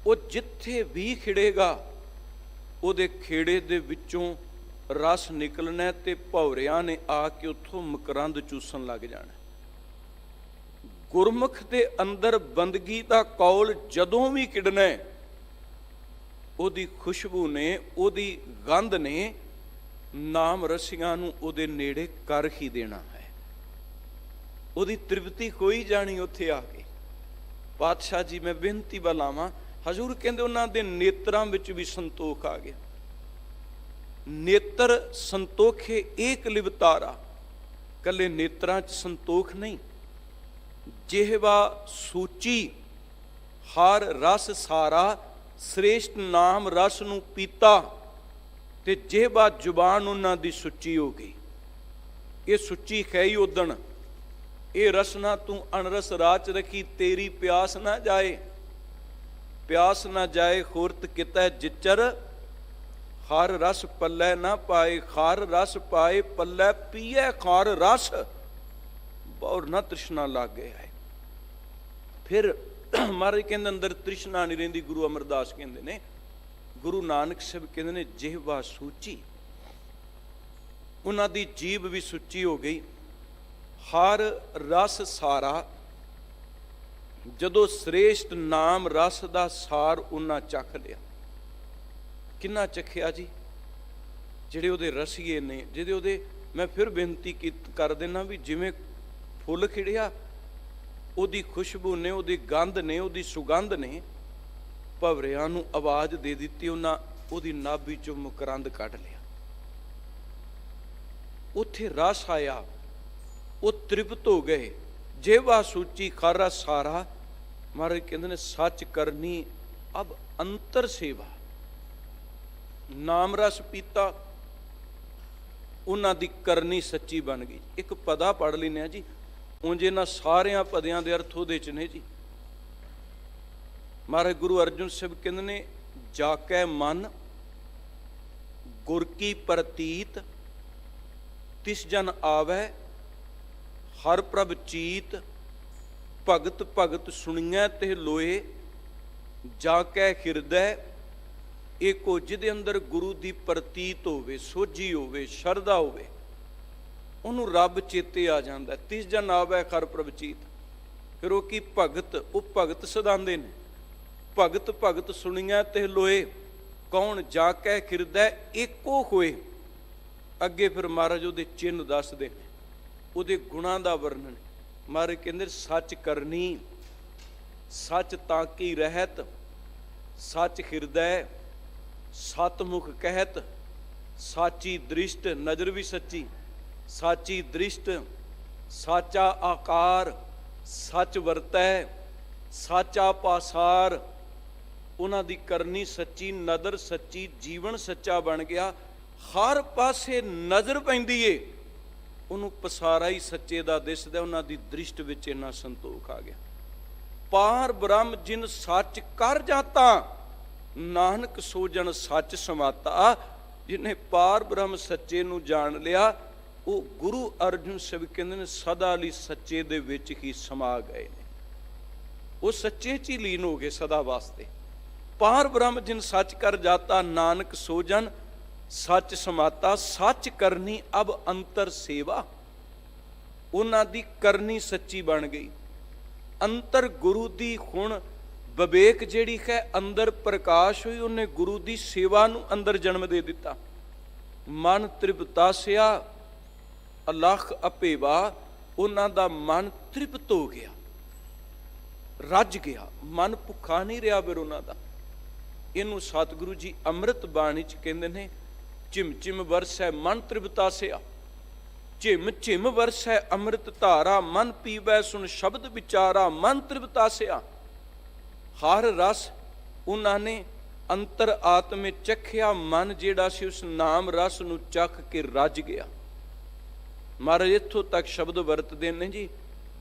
ਉਹ ਜਿੱਥੇ ਵੀ ਖਿੜੇਗਾ ਉਹਦੇ ਖੇੜੇ ਦੇ ਵਿੱਚੋਂ ਰਸ ਨਿਕਲਣਾ ਤੇ ਭੌਰਿਆਂ ਨੇ ਆ ਕੇ ਉੱਥੋਂ ਮਕਰੰਦ ਚੂਸਣ ਲੱਗ ਜਾਣਾ। ਗੁਰਮੁਖ ਦੇ ਅੰਦਰ ਬੰਦਗੀ ਦਾ ਕੌਲ ਜਦੋਂ ਵੀ ਕਿਡਣਾ, ਉਹਦੀ ਖੁਸ਼ਬੂ ਨੇ, ਉਹਦੀ ਗੰਧ ਨੇ ਨਾਮ ਰਸੀਆਂ ਨੂੰ ਉਹਦੇ ਨੇੜੇ ਕਰ ਹੀ ਦੇਣਾ ਹੈ। ਉਹਦੀ ਤ੍ਰਿਪਤੀ ਹੋਈ ਜਾਣੀ ਉੱਥੇ ਆ ਕੇ। ਪਾਤਸ਼ਾਹ ਜੀ ਮੈਂ ਬੇਨਤੀ ਬੁਲਾਵਾਂ, ਹਜ਼ੂਰ ਕਹਿੰਦੇ ਉਹਨਾਂ ਦੇ ਨੇਤਰਾਂ ਵਿੱਚ ਵੀ ਸੰਤੋਖ ਆ ਗਿਆ। ਨੇਤਰ ਸੰਤੋਖੇ ਏਕ ਲਿਵਤਾਰਾ, ਕੱਲੇ ਨੇਤਰਾਂ 'ਚ ਸੰਤੋਖ ਨਹੀਂ। ਜਿਹਵਾ ਸੂਚੀ ਹਰ ਰਸ ਸਾਰਾ, ਸ੍ਰੇਸ਼ਟ ਨਾਮ ਰਸ ਨੂੰ ਪੀਤਾ। ਤੇ ਜਿਹਵਾ ਜ਼ੁਬਾਨ ਉਹਨਾਂ ਦੀ ਸੁੱਚੀ ਹੋ ਗਈ। ਇਹ ਸੁੱਚੀ ਖੈਈ ਉਦਣ, ਇਹ ਰਸਨਾ ਤੂੰ ਅਣਰਸ ਰਾਚ ਰੱਖੀ, ਤੇਰੀ ਪਿਆਸ ਨਾ ਜਾਏ। ਪਿਆਸ ਨਾ ਜਾਏ ਖੁਰਤ ਕਿਤੈ ਜਿਚਰ, ਹਰ ਰਸ ਪੱਲੇ ਨਾ ਪਾਏ। ਖਾਰ ਰਸ ਪਾਏ ਪੱਲੇ ਪੀਏ ਖਾਰ ਰਸ, ਬੌਰ ਨਾ ਤ੍ਰਿਸ਼ਨਾ ਲੱਗ ਗਿਆ ਹੈ। ਫਿਰ ਮਹਾਰਾਜ ਕਹਿੰਦੇ ਅੰਦਰ ਤ੍ਰਿਸ਼ਨਾ ਨਹੀਂ ਰਹਿੰਦੀ। ਗੁਰੂ ਅਮਰਦਾਸ ਕਹਿੰਦੇ ਨੇ, ਗੁਰੂ ਨਾਨਕ ਸਾਹਿਬ ਕਹਿੰਦੇ ਨੇ ਜਿਹਵਾ ਸੂਚੀ, ਉਹਨਾਂ ਦੀ ਜੀਭ ਵੀ ਸੁੱਚੀ ਹੋ ਗਈ। ਹਰ ਰਸ ਸਾਰਾ, ਜਦੋਂ ਸ੍ਰੇਸ਼ਟ ਨਾਮ ਰਸ ਦਾ ਸਾਰ ਉਹਨਾਂ ਚੱਖ ਲਿਆ। ਕਿੰਨਾ ਚੱਖਿਆ ਜੀ? ਜਿਹੜੇ ਉਹਦੇ ਰਸੀਏ ਨੇ, ਜਿਹਦੇ ਉਹਦੇ, ਮੈਂ ਫਿਰ ਬੇਨਤੀ ਕਰ ਦੇਣਾ ਵੀ ਜਿਵੇਂ ਫੁੱਲ ਖਿੜਿਆ, ਉਹਦੀ ਖੁਸ਼ਬੂ ਨੇ, ਉਹਦੀ ਗੰਧ ਨੇ, ਉਹਦੀ ਸੁਗੰਧ ਨੇ ਭਵਰਿਆਂ ਨੂੰ ਆਵਾਜ਼ ਦੇ ਦਿੱਤੀ। ਉਹਨਾਂ ਉਹਦੀ ਨਾਭੀ ਚੋਂ ਮਕਰੰਦ ਕੱਢ ਲਿਆ, ਉੱਥੇ ਰਸ ਆਇਆ, ਉਹ ਤ੍ਰਿਪਤ ਹੋ ਗਏ। ਜੇਵਾ ਸੂਚੀ ਖਾਰਾ ਸਾਰਾ। ਮਹਾਰਾਜ ਕਹਿੰਦੇ ਨੇ ਸੱਚ ਕਰਨੀ ਅਬ ਅੰਤਰ ਸੇਵਾ। ਨਾਮ ਰਸ ਪੀਤਾ, ਉਹਨਾਂ ਦੀ ਕਰਨੀ ਸੱਚੀ ਬਣ ਗਈ। ਇੱਕ ਪਦਾ ਪੜ੍ਹ ਲੈਂਦੇ ਆ ਜੀ, ਉਂਝ ਇਹਨਾਂ ਸਾਰਿਆਂ ਪਦਿਆਂ ਦੇ ਅਰਥ ਉਹਦੇ ਚ ਨੇ ਜੀ। ਮਹਾਰਾਜ ਗੁਰੂ ਅਰਜਨ ਸਾਹਿਬ ਕਹਿੰਦੇ ਨੇ ਜਾ ਕੇ ਮਨ ਗੁਰ ਕੀ ਪ੍ਰਤੀਤ, ਤਿਸ ਜਨ ਆਵੈ ਹਰ ਪ੍ਰਭ ਚੀਤ, ਭਗਤ ਭਗਤ ਸੁਣੀਐ ਤੇ ਲੋਏ, ਜਾ ਕੇ ਹਿਰਦੈ ਏਕੋ। ਜਿਹਦੇ ਅੰਦਰ ਗੁਰੂ ਦੀ ਪ੍ਰਤੀਤ ਹੋਵੇ, ਸੋਝੀ ਹੋਵੇ, ਸ਼ਰਧਾ ਹੋਵੇ, ਉਹਨੂੰ ਰੱਬ ਚੇਤੇ ਆ ਜਾਂਦਾ। ਤਿਸ ਜਨ ਆਵੈ ਹਰ ਪ੍ਰਭ ਚੀਤ। ਫਿਰ ਉਹ ਕੀ ਭਗਤ, ਉਹ ਭਗਤ ਸਦਾਉਂਦੇ ਨੇ, ਭਗਤ ਭਗਤ ਸੁਣੀਐ ਤੇ ਲੋਏ। ਕੌਣ? ਜਾ ਕੇ ਹਿਰਦੈ ਏਕੋ ਹੋਏ। ਅੱਗੇ ਫਿਰ ਮਹਾਰਾਜ ਉਹਦੇ ਚਿੰਨ੍ਹ ਦੱਸਦੇ ਨੇ, ਉਹਦੇ ਗੁਣਾਂ ਦਾ ਵਰਣਨ। ਮਹਾਰਾਜ ਕਹਿੰਦੇ ਸੱਚ ਕਰਨੀ, ਸੱਚ ਤਾਂ ਕੀ ਰਹਿਤ, ਸੱਚ ਹਿਰਦੈ ਸਤਮੁਖ ਕਹਿਤ, ਸਾਚੀ ਦ੍ਰਿਸ਼ਟ, ਨਜ਼ਰ ਵੀ ਸੱਚੀ, ਸਾਚੀ ਦ੍ਰਿਸ਼ਟ, ਸਾਚਾ ਆਕਾਰ, ਸੱਚ ਵਰਤੈ, ਸਾਚਾ ਪਾਸਾਰ। ਉਹਨਾਂ ਦੀ ਕਰਨੀ ਸੱਚੀ, ਨਦਰ ਸੱਚੀ, ਜੀਵਨ ਸੱਚਾ ਬਣ ਗਿਆ। ਹਰ ਪਾਸੇ ਨਜ਼ਰ ਪੈਂਦੀ ਏ, ਉਹਨੂੰ ਪਸਾਰਾ ਹੀ ਸੱਚੇ ਦਾ ਦਿਸਦਾ। ਉਹਨਾਂ ਦੀ ਦ੍ਰਿਸ਼ਟ ਵਿੱਚ ਇੰਨਾ ਸੰਤੋਖ ਆ ਗਿਆ। ਪਾਰ ਬ੍ਰਹਮ ਜਿਨ ਸੱਚ ਕਰ ਜਾਤਾ, ਨਾਨਕ ਸੋ ਜਨ ਸੱਚ ਸਮਾਤਾ। ਜਿਹਨੇ ਪਾਰ ਬ੍ਰਹਮ ਸੱਚੇ ਨੂੰ ਜਾਣ ਲਿਆ, ਉਹ ਗੁਰੂ ਅਰਜਨ ਸਾਹਿਬ ਕਹਿੰਦੇ ਨੇ ਸਦਾ ਲਈ ਸੱਚੇ ਦੇ ਵਿੱਚ ਹੀ ਸਮਾ ਗਏ ਨੇ। ਉਹ ਸੱਚੇ 'ਚ ਹੀ ਲੀਨ ਹੋ ਗਏ ਸਦਾ ਵਾਸਤੇ। ਪਾਰ ਬ੍ਰਹਮ ਜਿਨ ਸੱਚ ਕਰ ਜਾਤਾ, ਨਾਨਕ ਸੋ ਜਨ ਸੱਚ ਸਮਾਤਾ। ਸੱਚ ਕਰਨੀ ਅਬ ਅੰਤਰ ਸੇਵਾ। ਉਹਨਾਂ ਦੀ ਕਰਨੀ ਸੱਚੀ ਬਣ ਗਈ। ਅੰਤਰ ਗੁਰੂ ਦੀ ਹੁਣ ਵਿਵੇਕ ਜਿਹੜੀ ਹੈ, ਅੰਦਰ ਪ੍ਰਕਾਸ਼ ਹੋਈ। ਉਹਨੇ ਗੁਰੂ ਦੀ ਸੇਵਾ ਨੂੰ ਅੰਦਰ ਜਨਮ ਦੇ ਦਿੱਤਾ। ਮਨ ਤ੍ਰਿਪਤਾਸਿਆ ਅਲਖ ਅਪੇਵਾ। ਉਹਨਾਂ ਦਾ ਮਨ ਤ੍ਰਿਪਤ ਹੋ ਗਿਆ, ਰੱਜ ਗਿਆ। ਮਨ ਭੁੱਖਾ ਨਹੀਂ ਰਿਹਾ ਫਿਰ ਉਹਨਾਂ ਦਾ। ਇਹਨੂੰ ਸਤਿਗੁਰੂ ਜੀ ਅੰਮ੍ਰਿਤ ਬਾਣੀ 'ਚ ਕਹਿੰਦੇ ਨੇ ਝਿਮ ਝਿਮ ਵਰਸੈ ਮਨ ਤ੍ਰਿਪਤਾਸਿਆ। ਝਿਮ ਝਿਮ ਵਰਸੈ ਅੰਮ੍ਰਿਤ ਧਾਰਾ, ਮਨ ਪੀਵੈ ਸੁਣ ਸ਼ਬਦ ਵਿਚਾਰਾ, ਮਨ ਤ੍ਰਿਪਤਾਸਿਆ। ਹਰ ਰਸ ਉਹਨਾਂ ਨੇ ਅੰਤਰ ਆਤਮੇ ਚੱਖਿਆ। ਮਨ ਜਿਹੜਾ ਸੀ ਉਸ ਨਾਮ ਰਸ ਨੂੰ ਚੱਖ ਕੇ ਰੱਜ ਗਿਆ। ਮਹਾਰਾਜ ਇੱਥੋਂ ਤੱਕ ਸ਼ਬਦ ਵਰਤਦੇ ਨੇ ਜੀ,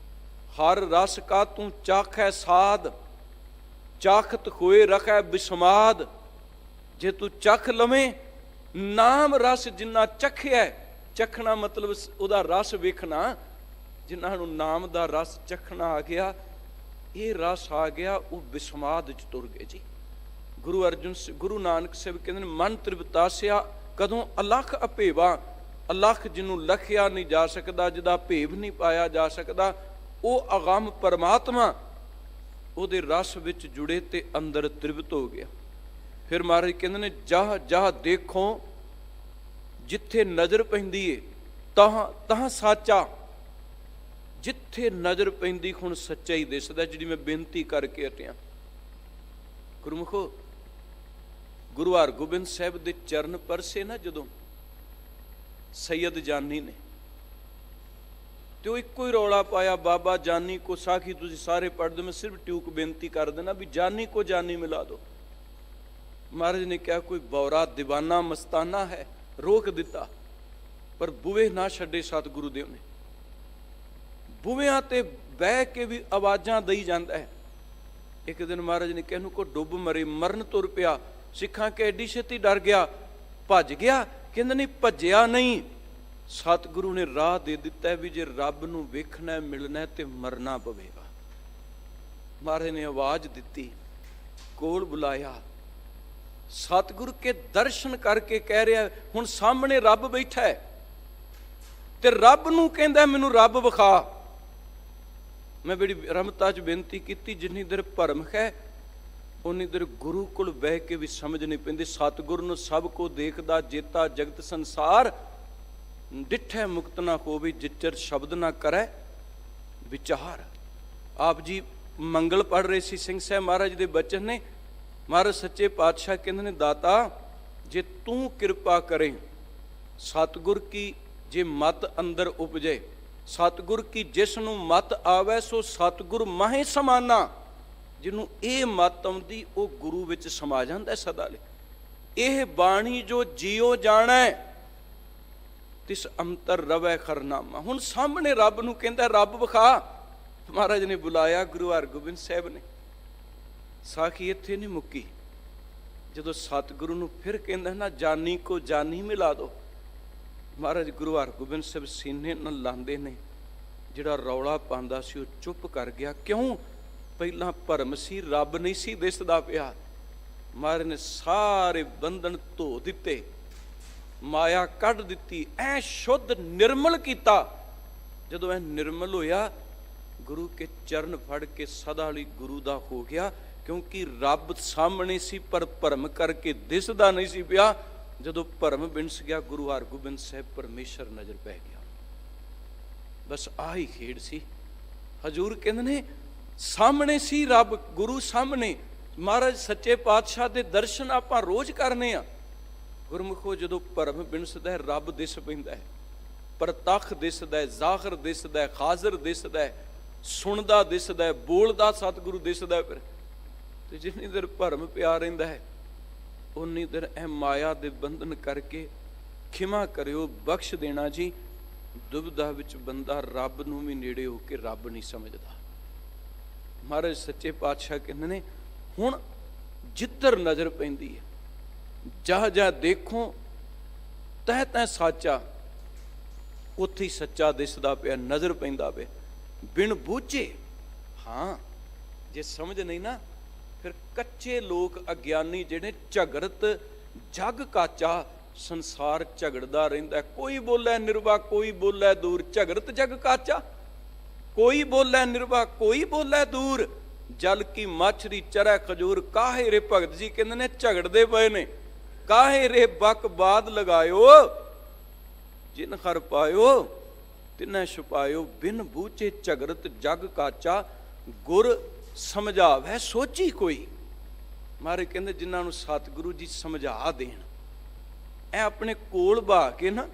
ਹਰ ਰਸ ਕਾ ਤੂੰ ਚਾਖੈ ਸਾਧ, ਚਾਖਤ ਹੋਏ ਰਖੈ ਬਿਸਮਾਦ। ਜੇ ਤੂੰ ਚੱਖ ਲਵੇਂ ਨਾਮ ਰਸ ਜਿੰਨਾ ਚੱਖਿਆ, ਚੱਖਣਾ ਮਤਲਬ ਉਹਦਾ ਰਸ ਵੇਖਣਾ। ਜਿਨ੍ਹਾਂ ਨੂੰ ਨਾਮ ਦਾ ਰਸ ਚੱਖਣਾ ਆ ਗਿਆ, ਇਹ ਰਸ ਆ ਗਿਆ, ਉਹ ਬਿਸਮਾਦ 'ਚ ਤੁਰ ਗਏ ਜੀ। ਗੁਰੂ ਨਾਨਕ ਸਾਹਿਬ ਕਹਿੰਦੇ ਨੇ ਮਨ ਤ੍ਰਿਪਤਾਸਿਆ। ਕਦੋਂ? ਅਲਖ ਅਭੇਵਾ। ਅਲਖ ਜਿਹਨੂੰ ਲਖਿਆ ਨਹੀਂ ਜਾ ਸਕਦਾ, ਜਿਹਦਾ ਭੇਵ ਨਹੀਂ ਪਾਇਆ ਜਾ ਸਕਦਾ, ਉਹ ਅਗੰਮ ਪਰਮਾਤਮਾ ਉਹਦੇ ਰਸ ਵਿੱਚ ਜੁੜੇ ਤੇ ਅੰਦਰ ਤ੍ਰਿਪਤ ਹੋ ਗਿਆ। ਫਿਰ ਮਹਾਰਾਜ ਕਹਿੰਦੇ ਨੇ ਜਾਹ ਜਾਹ ਦੇਖੋ, ਜਿੱਥੇ ਨਜ਼ਰ ਪੈਂਦੀ ਏ ਤਾਂ ਤਾਂ ਸਾਚਾ। ਜਿੱਥੇ ਨਜ਼ਰ ਪੈਂਦੀ ਹੁਣ ਸੱਚਾ ਹੀ ਦਿਸਦਾ। ਜਿਹੜੀ ਮੈਂ ਬੇਨਤੀ ਕਰਕੇ ਹਟਿਆ, ਗੁਰਮੁਖੋ, ਗੁਰੂ ਹਰਗੋਬਿੰਦ ਸਾਹਿਬ ਦੇ ਚਰਨ ਪਰਸੇ ਨਾ ਜਦੋਂ ਸੈਯਦ ਜਾਨੀ ਨੇ, ਤੇ ਉਹ ਇੱਕੋ ਹੀ ਰੌਲਾ ਪਾਇਆ, ਬਾਬਾ ਜਾਨੀ ਕੋ ਸਾਖੀ। ਤੁਸੀਂ ਸਾਰੇ ਪੜ੍ਹਦੇ, ਮੈਂ ਸਿਰਫ ਟਿਊਕ ਬੇਨਤੀ ਕਰ ਦੇਣਾ ਵੀ ਜਾਨੀ ਕੋ ਜਾਨੀ ਮਿਲਾ ਦੋ। ਮਹਾਰਾਜ ਨੇ ਕਿਹਾ ਕੋਈ ਬੌਰਾ ਦੀਵਾਨਾ ਮਸਤਾਨਾ ਹੈ, ਰੋਕ ਦਿੱਤਾ। ਪਰ ਬੂਹੇ ਨਾ ਛੱਡੇ ਸਤਿਗੁਰੂ ਦੇਵ ਨੇ। ਬੂਹਿਆਂ ਤੇ ਬਹਿ ਕੇ ਵੀ ਆਵਾਜ਼ਾਂ ਦਈ ਜਾਂਦਾ ਹੈ। ਇੱਕ ਦਿਨ ਮਹਾਰਾਜ ਨੇ ਕਿਹਾ, ਇਹਨੂੰ ਕੋ ਡੁੱਬ ਮਰੇ, ਮਰਨ ਤੁਰ ਪਿਆ। ਸਿੱਖਾਂ ਕਿ ਐਡੀ ਛੇਤੀ ਡਰ ਗਿਆ, ਭੱਜ ਗਿਆ। ਕਹਿੰਦੇ ਨਹੀਂ, ਭੱਜਿਆ ਨਹੀਂ। ਸਤਿਗੁਰੂ ਨੇ ਰਾਹ ਦੇ ਦਿੱਤਾ ਵੀ ਜੇ ਰੱਬ ਨੂੰ ਵੇਖਣਾ ਮਿਲਣਾ ਤੇ ਮਰਨਾ ਪਵੇਗਾ। ਮਹਾਰਾਜ ਨੇ ਆਵਾਜ਼ ਦਿੱਤੀ, ਕੋਲ ਬੁਲਾਇਆ। ਸਤਿਗੁਰੂ ਕੇ ਦਰਸ਼ਨ ਕਰਕੇ ਕਹਿ ਰਿਹਾ, ਹੁਣ ਸਾਹਮਣੇ ਰੱਬ ਬੈਠਾ ਹੈ ਤੇ ਰੱਬ ਨੂੰ ਕਹਿੰਦਾ ਮੈਨੂੰ ਰੱਬ ਵਿਖਾ। ਮੈਂ ਬੜੀ ਰਮਤਾ 'ਚ ਬੇਨਤੀ ਕੀਤੀ, ਜਿੰਨੀ ਦੇਰ ਭਰਮ ਹੈ ਉਨੀ ਦੇਰ ਗੁਰੂ ਕੋਲ ਬਹਿ ਕੇ ਵੀ ਸਮਝ ਨਹੀਂ ਪੈਂਦੀ। ਸਤਿਗੁਰ ਨੂੰ ਸਭ ਕੋ ਦੇਖਦਾ ਜੇਤਾ ਜਗਤ ਸੰਸਾਰ, ਡਿਠੈ ਮੁਕਤ ਨਾ ਹੋਵੇ ਜਿਚਰ ਸ਼ਬਦ ਨਾ ਕਰੈ ਵਿਚਾਰ। ਆਪ ਜੀ ਮੰਗਲ ਪੜ੍ਹ ਰਹੇ ਸੀ, ਸਿੰਘ ਸਾਹਿਬ ਮਹਾਰਾਜ ਦੇ ਬਚਨ ਨੇ। ਮਹਾਰਾਜ ਸੱਚੇ ਪਾਤਸ਼ਾਹ ਕਹਿੰਦੇ ਨੇ, ਦਾਤਾ ਜੇ ਤੂੰ ਕਿਰਪਾ ਕਰੇ, ਸਤਿਗੁਰ ਕੀ ਜੇ ਮਤ ਅੰਦਰ ਉਪਜੇ, ਸਤਿਗੁਰ ਕੀ ਜਿਸ ਨੂੰ ਮਤ ਆਵੈ ਸੋ ਸਤਿਗੁਰ ਮਾਹੇ ਸਮਾਨਾ। ਜਿਹਨੂੰ ਇਹ ਮਤ ਆਉਂਦੀ ਉਹ ਗੁਰੂ ਵਿੱਚ ਸਮਾ ਜਾਂਦਾ ਸਦਾ ਲਈ। ਇਹ ਬਾਣੀ ਜੋ ਜੀਓ ਜਾਣੈ ਤਿਸ ਅੰਤਰ ਰਵੈ ਖਰਨਾਮਾ। ਹੁਣ ਸਾਹਮਣੇ ਰੱਬ ਨੂੰ ਕਹਿੰਦਾ, ਰੱਬ ਵਿਖਾ। ਮਹਾਰਾਜ ਨੇ ਬੁਲਾਇਆ ਗੁਰੂ ਹਰਗੋਬਿੰਦ ਸਾਹਿਬ ਨੇ। ਸਾਖੀ ਇੱਥੇ ਨਹੀਂ ਮੁੱਕੀ। ਜਦੋਂ ਸਤਿਗੁਰੂ ਨੂੰ ਫਿਰ ਕਹਿੰਦਾ ਨਾ, ਜਾਨੀ ਕੋ ਜਾਨੀ ਮਿਲਾ ਦੋ। ਮਹਾਰਾਜ ਗੁਰੂ ਹਰਗੋਬਿੰਦ ਸਾਹਿਬ ਸੀਨੇ ਨਾਲ ਲਾਉਂਦੇ ਨੇ। ਜਿਹੜਾ ਰੌਲਾ ਪਾਉਂਦਾ ਸੀ ਉਹ ਚੁੱਪ ਕਰ ਗਿਆ। ਕਿਉਂ? ਪਹਿਲਾਂ ਭਰਮ ਸੀ, ਰੱਬ ਨਹੀਂ ਸੀ ਦਿਸਦਾ ਪਿਆ। ਮਹਾਰਾਜ ਨੇ ਸਾਰੇ ਬੰਧਨ ਧੋ ਦਿੱਤੇ, ਮਾਇਆ ਕੱਢ ਦਿੱਤੀ, ਐ ਸ਼ੁੱਧ ਨਿਰਮਲ ਕੀਤਾ। ਜਦੋਂ ਐ ਨਿਰਮਲ ਹੋਇਆ, ਗੁਰੂ ਕੇ ਚਰਨ ਫੜ ਕੇ ਸਦਾ ਲਈ ਗੁਰੂ ਦਾ ਹੋ ਗਿਆ। ਕਿਉਂਕਿ ਰੱਬ ਸਾਹਮਣੇ ਸੀ ਪਰ ਭਰਮ ਕਰਕੇ ਦਿਸਦਾ ਨਹੀਂ ਸੀ ਪਿਆ। ਜਦੋਂ ਭਰਮ ਬਿਨਸ ਗਿਆ, ਗੁਰੂ ਹਰਗੋਬਿੰਦ ਸਾਹਿਬ ਪਰਮੇਸ਼ਰ ਨਜ਼ਰ ਪੈ ਗਿਆ। ਬਸ ਆਹੀ ਖੇਡ ਸੀ। ਹਜ਼ੂਰ ਕਹਿੰਦੇ ਨੇ, ਸਾਹਮਣੇ ਸੀ ਰੱਬ, ਗੁਰੂ ਸਾਹਮਣੇ। ਮਹਾਰਾਜ ਸੱਚੇ ਪਾਤਸ਼ਾਹ ਦੇ ਦਰਸ਼ਨ ਆਪਾਂ ਰੋਜ਼ ਕਰਨੇ ਆ। ਗੁਰਮੁਖੋ ਜਦੋਂ ਭਰਮ ਬਿਨਸਦਾ ਹੈ, ਰੱਬ ਦਿਸ ਪੈਂਦਾ ਹੈ, ਪ੍ਰਤੱਖ ਦਿਸਦਾ ਹੈ, ਜ਼ਾਹਰ ਦਿਸਦਾ ਹੈ, ਹਾਜ਼ਰ ਦਿਸਦਾ ਹੈ, ਸੁਣਦਾ ਦਿਸਦਾ ਹੈ, ਬੋਲਦਾ ਸਤਿਗੁਰੂ ਦਿਸਦਾ। ਫਿਰ ਤੇ ਜਿੰਨੀ ਦੇਰ ਭਰਮ ਪਿਆ ਰਹਿੰਦਾ ਹੈ, ਉਨੀ ਦੇਰ ਇਹ ਮਾਇਆ ਦੇ ਬੰਧਨ ਕਰਕੇ ਖਿਮਾ ਕਰਿਓ, ਬਖਸ਼ ਦੇਣਾ ਜੀ। ਦੁਬਿਧਾ ਵਿੱਚ ਬੰਦਾ ਰੱਬ ਨੂੰ ਵੀ ਨੇੜੇ ਹੋ ਕੇ ਰੱਬ ਨਹੀਂ ਸਮਝਦਾ। ਮਹਾਰਾਜ ਸੱਚੇ ਪਾਤਸ਼ਾਹ ਕਹਿੰਦੇ ਨੇ, ਹੁਣ ਜਿੱਧਰ ਨਜ਼ਰ ਪੈਂਦੀ ਹੈ, ਜਾ ਜਾ ਦੇਖੋ ਤੈ ਤੈ ਸਾਚਾ, ਉੱਥੇ ਹੀ ਸੱਚਾ ਦਿਸਦਾ ਪਿਆ, ਨਜ਼ਰ ਪੈਂਦਾ ਪਿਆ। ਬਿਨ ਬੂਝੇ, ਹਾਂ ਜੇ ਸਮਝ ਨਹੀਂ ਨਾ, ਫਿਰ ਕੱਚੇ ਲੋਕ ਅਗਿਆਨੀ ਜਿਹੜੇ ਝਗੜਤ ਜਗ ਕਾਚਾ, ਸੰਸਾਰ ਝਗੜਦਾ ਰਹਿੰਦਾ। ਕੋਈ ਬੋਲੇ ਨਿਰਵਾ, ਕੋਈ ਬੋਲੇ ਦੂਰ, ਝਗੜਤ ਜਗ ਕਾਚਾ। ਕੋਈ ਬੋਲੇ ਨਿਰਵਾ, ਕੋਈ ਬੋਲੇ ਦੂਰ, ਜਲ ਕੀ ਮਛਰੀ ਚਰੈ ਖਜੂਰ। ਕਾਹੇ ਰੇ ਭਗਤ ਜੀ ਕਹਿੰਦੇ ਨੇ, ਝਗੜਦੇ ਪਏ ਨੇ। ਕਾਹੇ ਰੇ ਬਕ ਬਾਦ ਲਗਾਇਓ, ਜਿਨ ਹਰ ਪਾਇਓ ਤਿਨੈ ਛੁਪਾਇਓ। ਬਿਨ ਬੂਝੇ ਝਗੜਤ ਜਗ ਕਾਚਾ, ਗੁਰ ਸਮਝਾਵੈ ਸੋਚੀ ਕੋਈ। ਮਾਰੇ ਕਹਿੰਦੇ, ਜਿਨ੍ਹਾਂ ਨੂੰ ਸਤਿਗੁਰੂ ਜੀ ਸਮਝਾ ਦੇਣ, ਇਹ ਆਪਣੇ ਕੋਲ ਬਾ ਕੇ ਨਾ।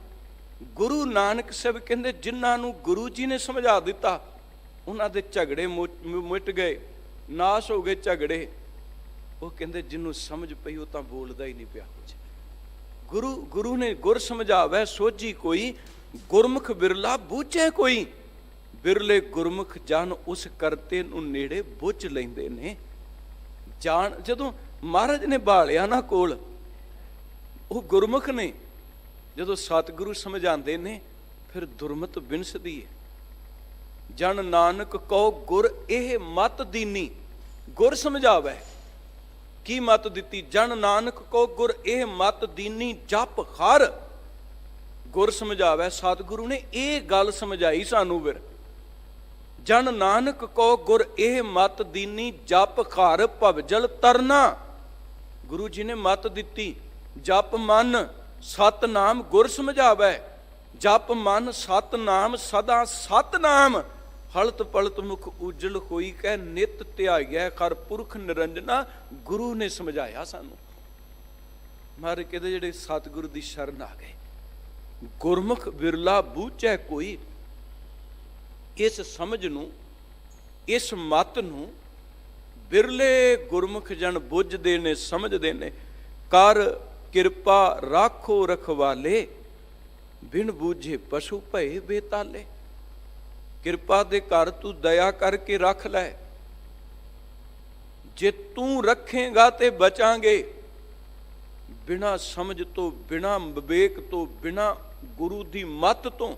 ਗੁਰੂ ਨਾਨਕ ਸਾਹਿਬ ਕਹਿੰਦੇ, ਜਿਨ੍ਹਾਂ ਨੂੰ ਗੁਰੂ ਜੀ ਨੇ ਸਮਝਾ ਦਿੱਤਾ, ਉਹਨਾਂ ਦੇ ਝਗੜੇ ਮਿਟ ਗਏ, ਨਾਸ਼ ਹੋ ਗਏ ਝਗੜੇ। ਉਹ ਕਹਿੰਦੇ, ਜਿਹਨੂੰ ਸਮਝ ਪਈ ਉਹ ਤਾਂ ਬੋਲਦਾ ਹੀ ਨਹੀਂ ਪਿਆ ਕੁਝ। ਗੁਰੂ ਨੇ ਗੁਰ ਸਮਝਾਵੈ ਸੋਝੀ ਕੋਈ, ਗੁਰਮੁਖ ਬਿਰਲਾ ਬੂਝੇ ਕੋਈ। ਬਿਰਲੇ ਗੁਰਮੁਖ ਜਨ ਉਸ ਕਰਤੇ ਨੂੰ ਨੇੜੇ ਬੁੱਝ ਲੈਂਦੇ ਨੇ। ਜਾਣ ਜਦੋਂ ਮਹਾਰਾਜ ਨੇ ਬਾਲਿਆ ਨਾ ਕੋਲ, ਉਹ ਗੁਰਮੁਖ ਨੇ। ਜਦੋਂ ਸਤਿਗੁਰੂ ਸਮਝਾਉਂਦੇ ਨੇ, ਫਿਰ ਦੁਰਮਤ ਬਿਨਸਦੀ ਹੈ। ਜਨ ਨਾਨਕ ਕਹੋ ਗੁਰ ਇਹ ਮਤ ਦੀਨੀ। ਗੁਰ ਸਮਝਾਵੇ, ਕੀ ਮਤ ਦਿੱਤੀ? ਜਨ ਨਾਨਕ ਕਹੋ ਗੁਰ ਇਹ ਮਤ ਦੀਨੀ, ਜਪ ਹਰ। ਗੁਰ ਸਮਝਾਵੇ, ਸਤਿਗੁਰੂ ਨੇ ਇਹ ਗੱਲ ਸਮਝਾਈ ਸਾਨੂੰ। ਫਿਰ ਜਨ ਨਾਨਕ ਕਹੋ ਗੁਰ ਇਹ ਮਤ ਦੀਨੀ, ਜਪ ਹਰ ਭਵਜਲ ਤਰਨਾ। ਗੁਰੂ ਜੀ ਨੇ ਮਤ ਦਿੱਤੀ, ਜਪ ਮਨ ਸਤਨਾਮ। ਗੁਰ ਸਮਝਾਵੇ, ਜਪ ਮਨ ਸਤਨਾਮ, ਸਦਾ ਸਤਨਾਮ। ਹਲਤ ਪਲਤ ਮੁਖ ਉਜਲ ਹੋਈ, ਕਹਿ ਨਿਤ ਧਿਆਈਐ ਕਰ ਪੁਰਖ ਨਿਰੰਜਨਾ। ਗੁਰੂ ਨੇ ਸਮਝਾਇਆ ਸਾਨੂੰ। ਮਹਾਰਾਜ ਕਹਿੰਦੇ, ਜਿਹੜੇ ਸਤਿਗੁਰੂ ਦੀ ਸ਼ਰਨ ਆ ਗਏ, ਗੁਰਮੁਖ ਬਿਰਲਾ ਬੂਝੈ ਕੋਈ। ਇਸ ਸਮਝ ਨੂੰ, ਇਸ ਮਤ ਨੂੰ ਬਿਰਲੇ ਗੁਰਮੁਖ ਜਨ ਬੁੱਝਦੇ ਨੇ, ਸਮਝਦੇ ਨੇ। ਕਰ ਕਿਰਪਾ ਰਾਖੋ ਰਖਵਾਲੇ, ਬਿਨ ਬੂਝੇ ਪਸ਼ੂ ਭਏ ਬੇਤਾਲੇ। ਕਿਰਪਾ ਦੇ ਘਰ ਤੂੰ ਦਇਆ ਕਰਕੇ ਰੱਖ ਲੈ। ਜੇ ਤੂੰ ਰੱਖੇਗਾ ਤੇ ਬਚਾਂਗੇ। ਬਿਨਾਂ ਸਮਝ ਤੋਂ, ਬਿਨਾਂ ਵਿਵੇਕ ਤੋਂ, ਬਿਨਾਂ ਗੁਰੂ ਦੀ ਮੱਤ ਤੋਂ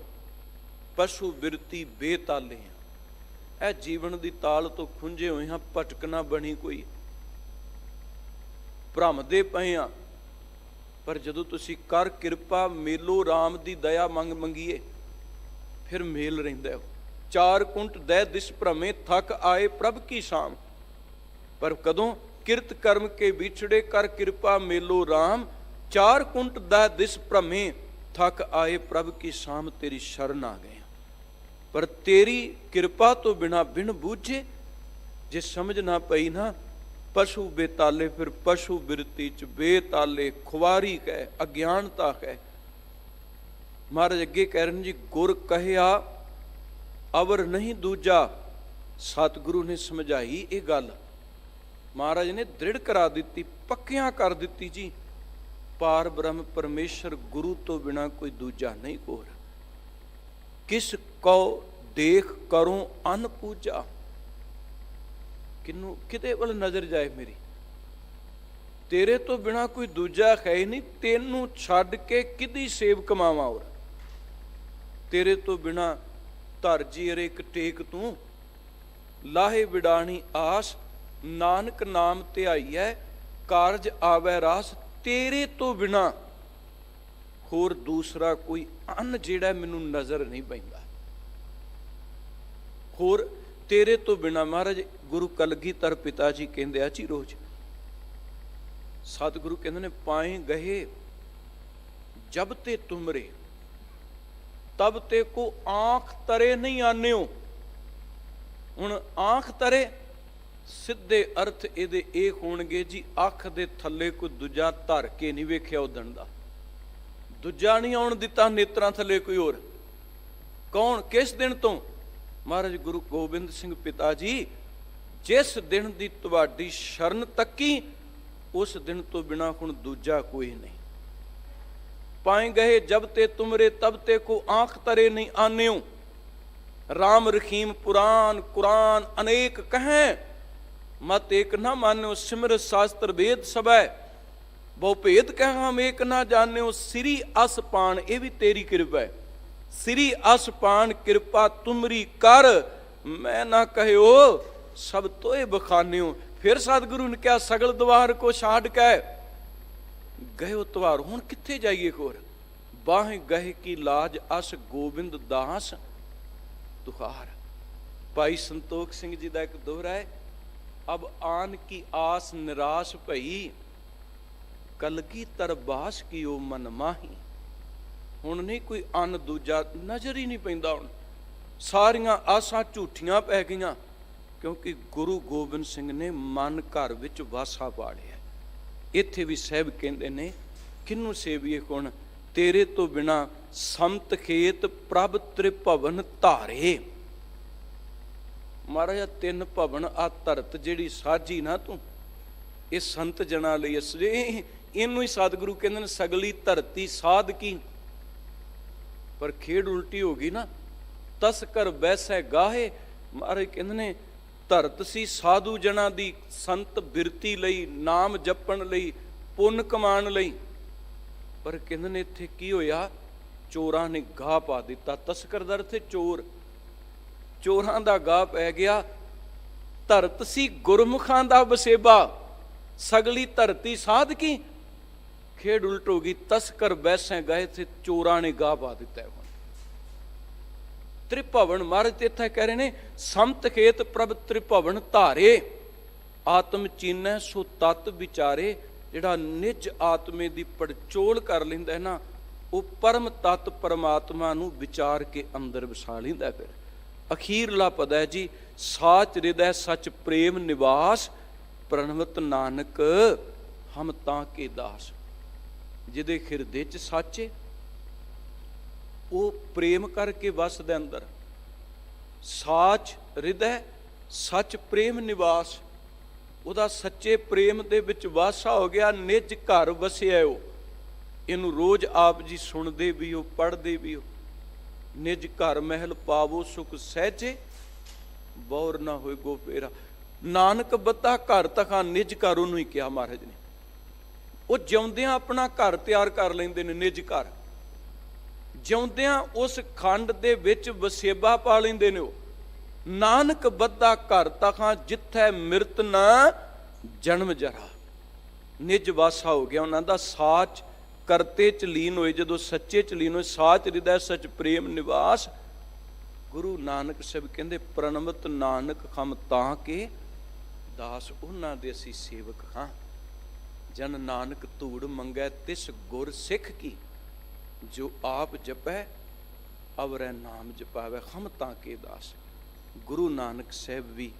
ਪਸ਼ੂ ਬਿਰਤੀ ਬੇਤਾਲੇ ਆ। ਇਹ ਜੀਵਨ ਦੀ ਤਾਲ ਤੋਂ ਖੁੰਝੇ ਹੋਏ ਹਾਂ, ਭਟਕਣਾ ਬਣੀ ਕੋਈ। ਭ੍ਰਮਦੇ ਪਏ ਆ। ਪਰ ਜਦੋਂ ਤੁਸੀਂ ਕਰ ਕਿਰਪਾ ਮੇਲੋ ਰਾਮ ਦੀ ਦਇਆ ਮੰਗੀਏ, ਫਿਰ ਮੇਲ ਰਹਿੰਦਾ। ਚਾਰ ਕੁੰਟ ਦੈ ਦਿਸ ਭ੍ਰਮੇ, ਥਕ ਆਏ ਪ੍ਰਭ ਕੀ ਸ਼ਾਮ। ਪਰ ਕਦੋਂ? किरत कर्म के बिछड़े कर कृपा मेलो राम, चार कुंट दा दिस भ्रमे थक आए प्रभ की शाम, तेरी शरण आ गए। पर तेरी कृपा तो बिना बिन बूझे, जे समझ ना पई ना पशु बेताले, फिर पशु बिरती च बेताले खुआरी कह अज्ञानता कह। महाराज अगे कह रहे जी, गुर कहया अवर नहीं दूजा। सतगुरु ने समझाई ये गल, महाराज ने दृढ़ करा दी, पक्कियां कर दी जी। पार ब्रह्म परमेश्वर गुरु तो बिना कोई दूजा नहीं कोर। किस को देख करूं अन पूजा, किनू किते वल नजर जाए मेरी, तेरे तो बिना कोई दूजा है ही नहीं। तेनू छड़ के किदी सेव कमावा, और तेरे तो बिना धर जी अरे एक टेक तू, लाहे विडाणी आस, नानक नाम ध्याईऐ कारज आवे रास। तेरे तो बिना होर दूसरा कोई अन्न जेड़ा मैनू नजर नहीं पैंदा, होर तेरे तो बिना। महाराज गुरु कलगीधर पिता जी कहंदे आ जी रोज, सतगुरु कहंदे ने पाए गए जब ते तुमरे, तब ते को आंख तरे नहीं आन्यो। हुण आंख तरे सिद्धे अर्थ ਇਹਦੇ ਇਹ ਹੋਣਗੇ जी, ਅੱਖ ਦੇ ਥੱਲੇ ਕੋਈ ਦੂਜਾ ਧਰ ਕੇ ਨਹੀਂ ਵੇਖਿਆ ਉਦਣ ਦਾ, ਦੂਜਾ ਨਹੀਂ ਆਉਣ ਦਿੱਤਾ ਨੇਤਰਾਂ ਥੱਲੇ ਕੋਈ ਹੋਰ। ਕੌਣ, ਕਿਸ ਦਿਨ ਤੋਂ? ਮਹਾਰਾਜ ਗੁਰੂ ਗੋਬਿੰਦ ਸਿੰਘ ਪਿਤਾ ਜੀ ਜਿਸ ਦਿਨ ਦੀ ਤੁਹਾਡੀ ਸ਼ਰਨ ਤੱਕੀ, ਉਸ ਦਿਨ ਤੋਂ ਬਿਨਾ ਹੁਣ ਦੂਜਾ ਕੋਈ ਨਹੀਂ। ਪਾਏ ਗਏ ਜਬ ਤੇ ਤੁਮਰੇ, ਤਬ ਤੇ ਕੋ ਆਂਖ ਤਰੇ ਨਹੀਂ ਆਨਿਓ। राम रहीम पुराण कुरान अनेक कहें, मत एक ना मान्यो। सिमर शास्त्र वेद सबै, बहु भेद कह हम एक ना जान्यो। श्री अस पान, ये भी तेरी कृपा है। श्री अस पान कृपा तुमरी कर, मैं ना कहो सब तोए बखान्यो। फिर सतगुरु ने क्या, सगल द्वार को छाड़ के गयो द्वार। हुण कित्थे जाइए होर, बाह गए की लाज अस गोबिंद दास तुहार। भाई संतोख सिंह जी का एक दोहरा है, अब आन की आस निराश भई, कलगीधर बास की ओ मन माही। हुण नहीं कोई अन दूजा नजर ही नहीं पैंदा। हुण सारियां आसां झूठियां पै गईयां, क्योंकि गुरु गोबिंद सिंह ने मन घर विच वासा पाड़िया। इत्थे भी साहिब कहंदे ने, किनू सेविए हुण, तेरे तो बिना समत खेत प्रभ त्रिभवन धारे। महाराज तिन भवन आ धरत जिहड़ी साझी ना तू, ये संत जना लई असले, इनू ही सतगुरु कहंदे ने सगली धरती साध की। पर खेड उल्टी हो गई ना, तस्कर बैसै गाहे। महाराज कहंदे ने धरत सी साधु जना दी, संत बिरती लई, नाम जपण लई, पुन कमाण लई। पर कहंदे ने इत्थे की होया, चोरां ने गाह पा दिता। तस्कर दा अर्थ चोर, चोरां दा गाह पै गया। धरत सी गुरमुखां दा वसेबा, सगली धरती साध की। खेड उल्ट हो गई, तस्कर बैसें गए थे, चोरां ने गाह पा दिता है। त्रिभवन, महाराज इत्थे कह रहे ने, समत खेत प्रभ त्रिभवन धारे। आत्म चीनै सो तत् विचारे। जिहड़ा निज आत्मे दी पड़चोल कर लैंदा है ना, वो परम तत्त परमात्मा नूं विचार के अंदर वसा लैंदा। फिर अखीरला पद है जी, साच हृदय सच प्रेम निवास, प्रणवत नानक हम तां के दास। जिहदे हिरदे च सच है, वो प्रेम करके वसदा अंदर। साच हृदय सच प्रेम निवास, ਉਹਦਾ सच्चे प्रेम ਦੇ ਵਿੱਚ ਵਾਸਾ ਹੋ ਗਿਆ। ਨਿਜ ਘਰ ਵਸਿਆ ਉਹ, ਇਹਨੂੰ ਰੋਜ਼ ਆਪ ਜੀ ਸੁਣਦੇ ਵੀ ਹੋ, ਪੜ੍ਹਦੇ ਵੀ ਹੋ। ਨਿਜ ਘਰ ਮਹਿਲ ਪਾਵੋ ਸੁਖ ਸਹਿਜੇ, ਬੌਰ ਨਾ ਹੋਏ ਗੋ ਫੇਰਾ। ਨਾਨਕ ਬੱਧਾ ਘਰ ਤਖਾਂ, ਨਿਜ ਘਰ ਉਹਨੂੰ ਹੀ ਕਿਹਾ ਮਹਾਰਾਜ ਨੇ। ਉਹ ਜਿਉਂਦਿਆਂ ਆਪਣਾ ਘਰ ਤਿਆਰ ਕਰ ਲੈਂਦੇ ਨੇ, ਨਿਜ ਘਰ। ਜਿਉਂਦਿਆਂ ਉਸ ਖੰਡ ਦੇ ਵਿੱਚ ਵਸੇਬਾ ਪਾ ਲੈਂਦੇ ਨੇ ਉਹ। ਨਾਨਕ ਬੱਧਾ ਘਰ ਤਖਾਂ, ਜਿੱਥੈ ਮਿਰਤ ਨਾ ਜਨਮ ਜਰਾ। ਨਿਜ ਵਾਸਾ ਹੋ ਗਿਆ ਉਹਨਾਂ ਦਾ। ਸਾਚ ਕਰਤੇ ਚ ਲੀਨ ਹੋਏ, ਜਦੋਂ ਸੱਚੇ ਚ ਲੀਨ ਹੋਏ। ਸਾਚ ਹਿਰਦੈ ਸਚ ਪ੍ਰੇਮ ਨਿਵਾਸ। ਗੁਰੂ ਨਾਨਕ ਸਾਹਿਬ ਕਹਿੰਦੇ, ਪ੍ਰਣਵਤ ਨਾਨਕ ਖਮ ਤਾਂ ਕੇ ਦਾਸ ਉਹਨਾਂ ਦੇ ਅਸੀਂ ਸੇਵਕ ਹਾਂ। ਜਨ ਨਾਨਕ ਧੂੜ ਮੰਗੈ ਤਿਸ ਗੁਰ ਸਿੱਖ ਕੀ, ਜੋ ਆਪ ਜਪੈ ਅਵਰੈ ਨਾਮ ਜਪਾਵੈ ਹਮ ਤਾਂ ਕੇ ਦਾਸ। ਗੁਰੂ ਨਾਨਕ ਸਾਹਿਬ ਵੀ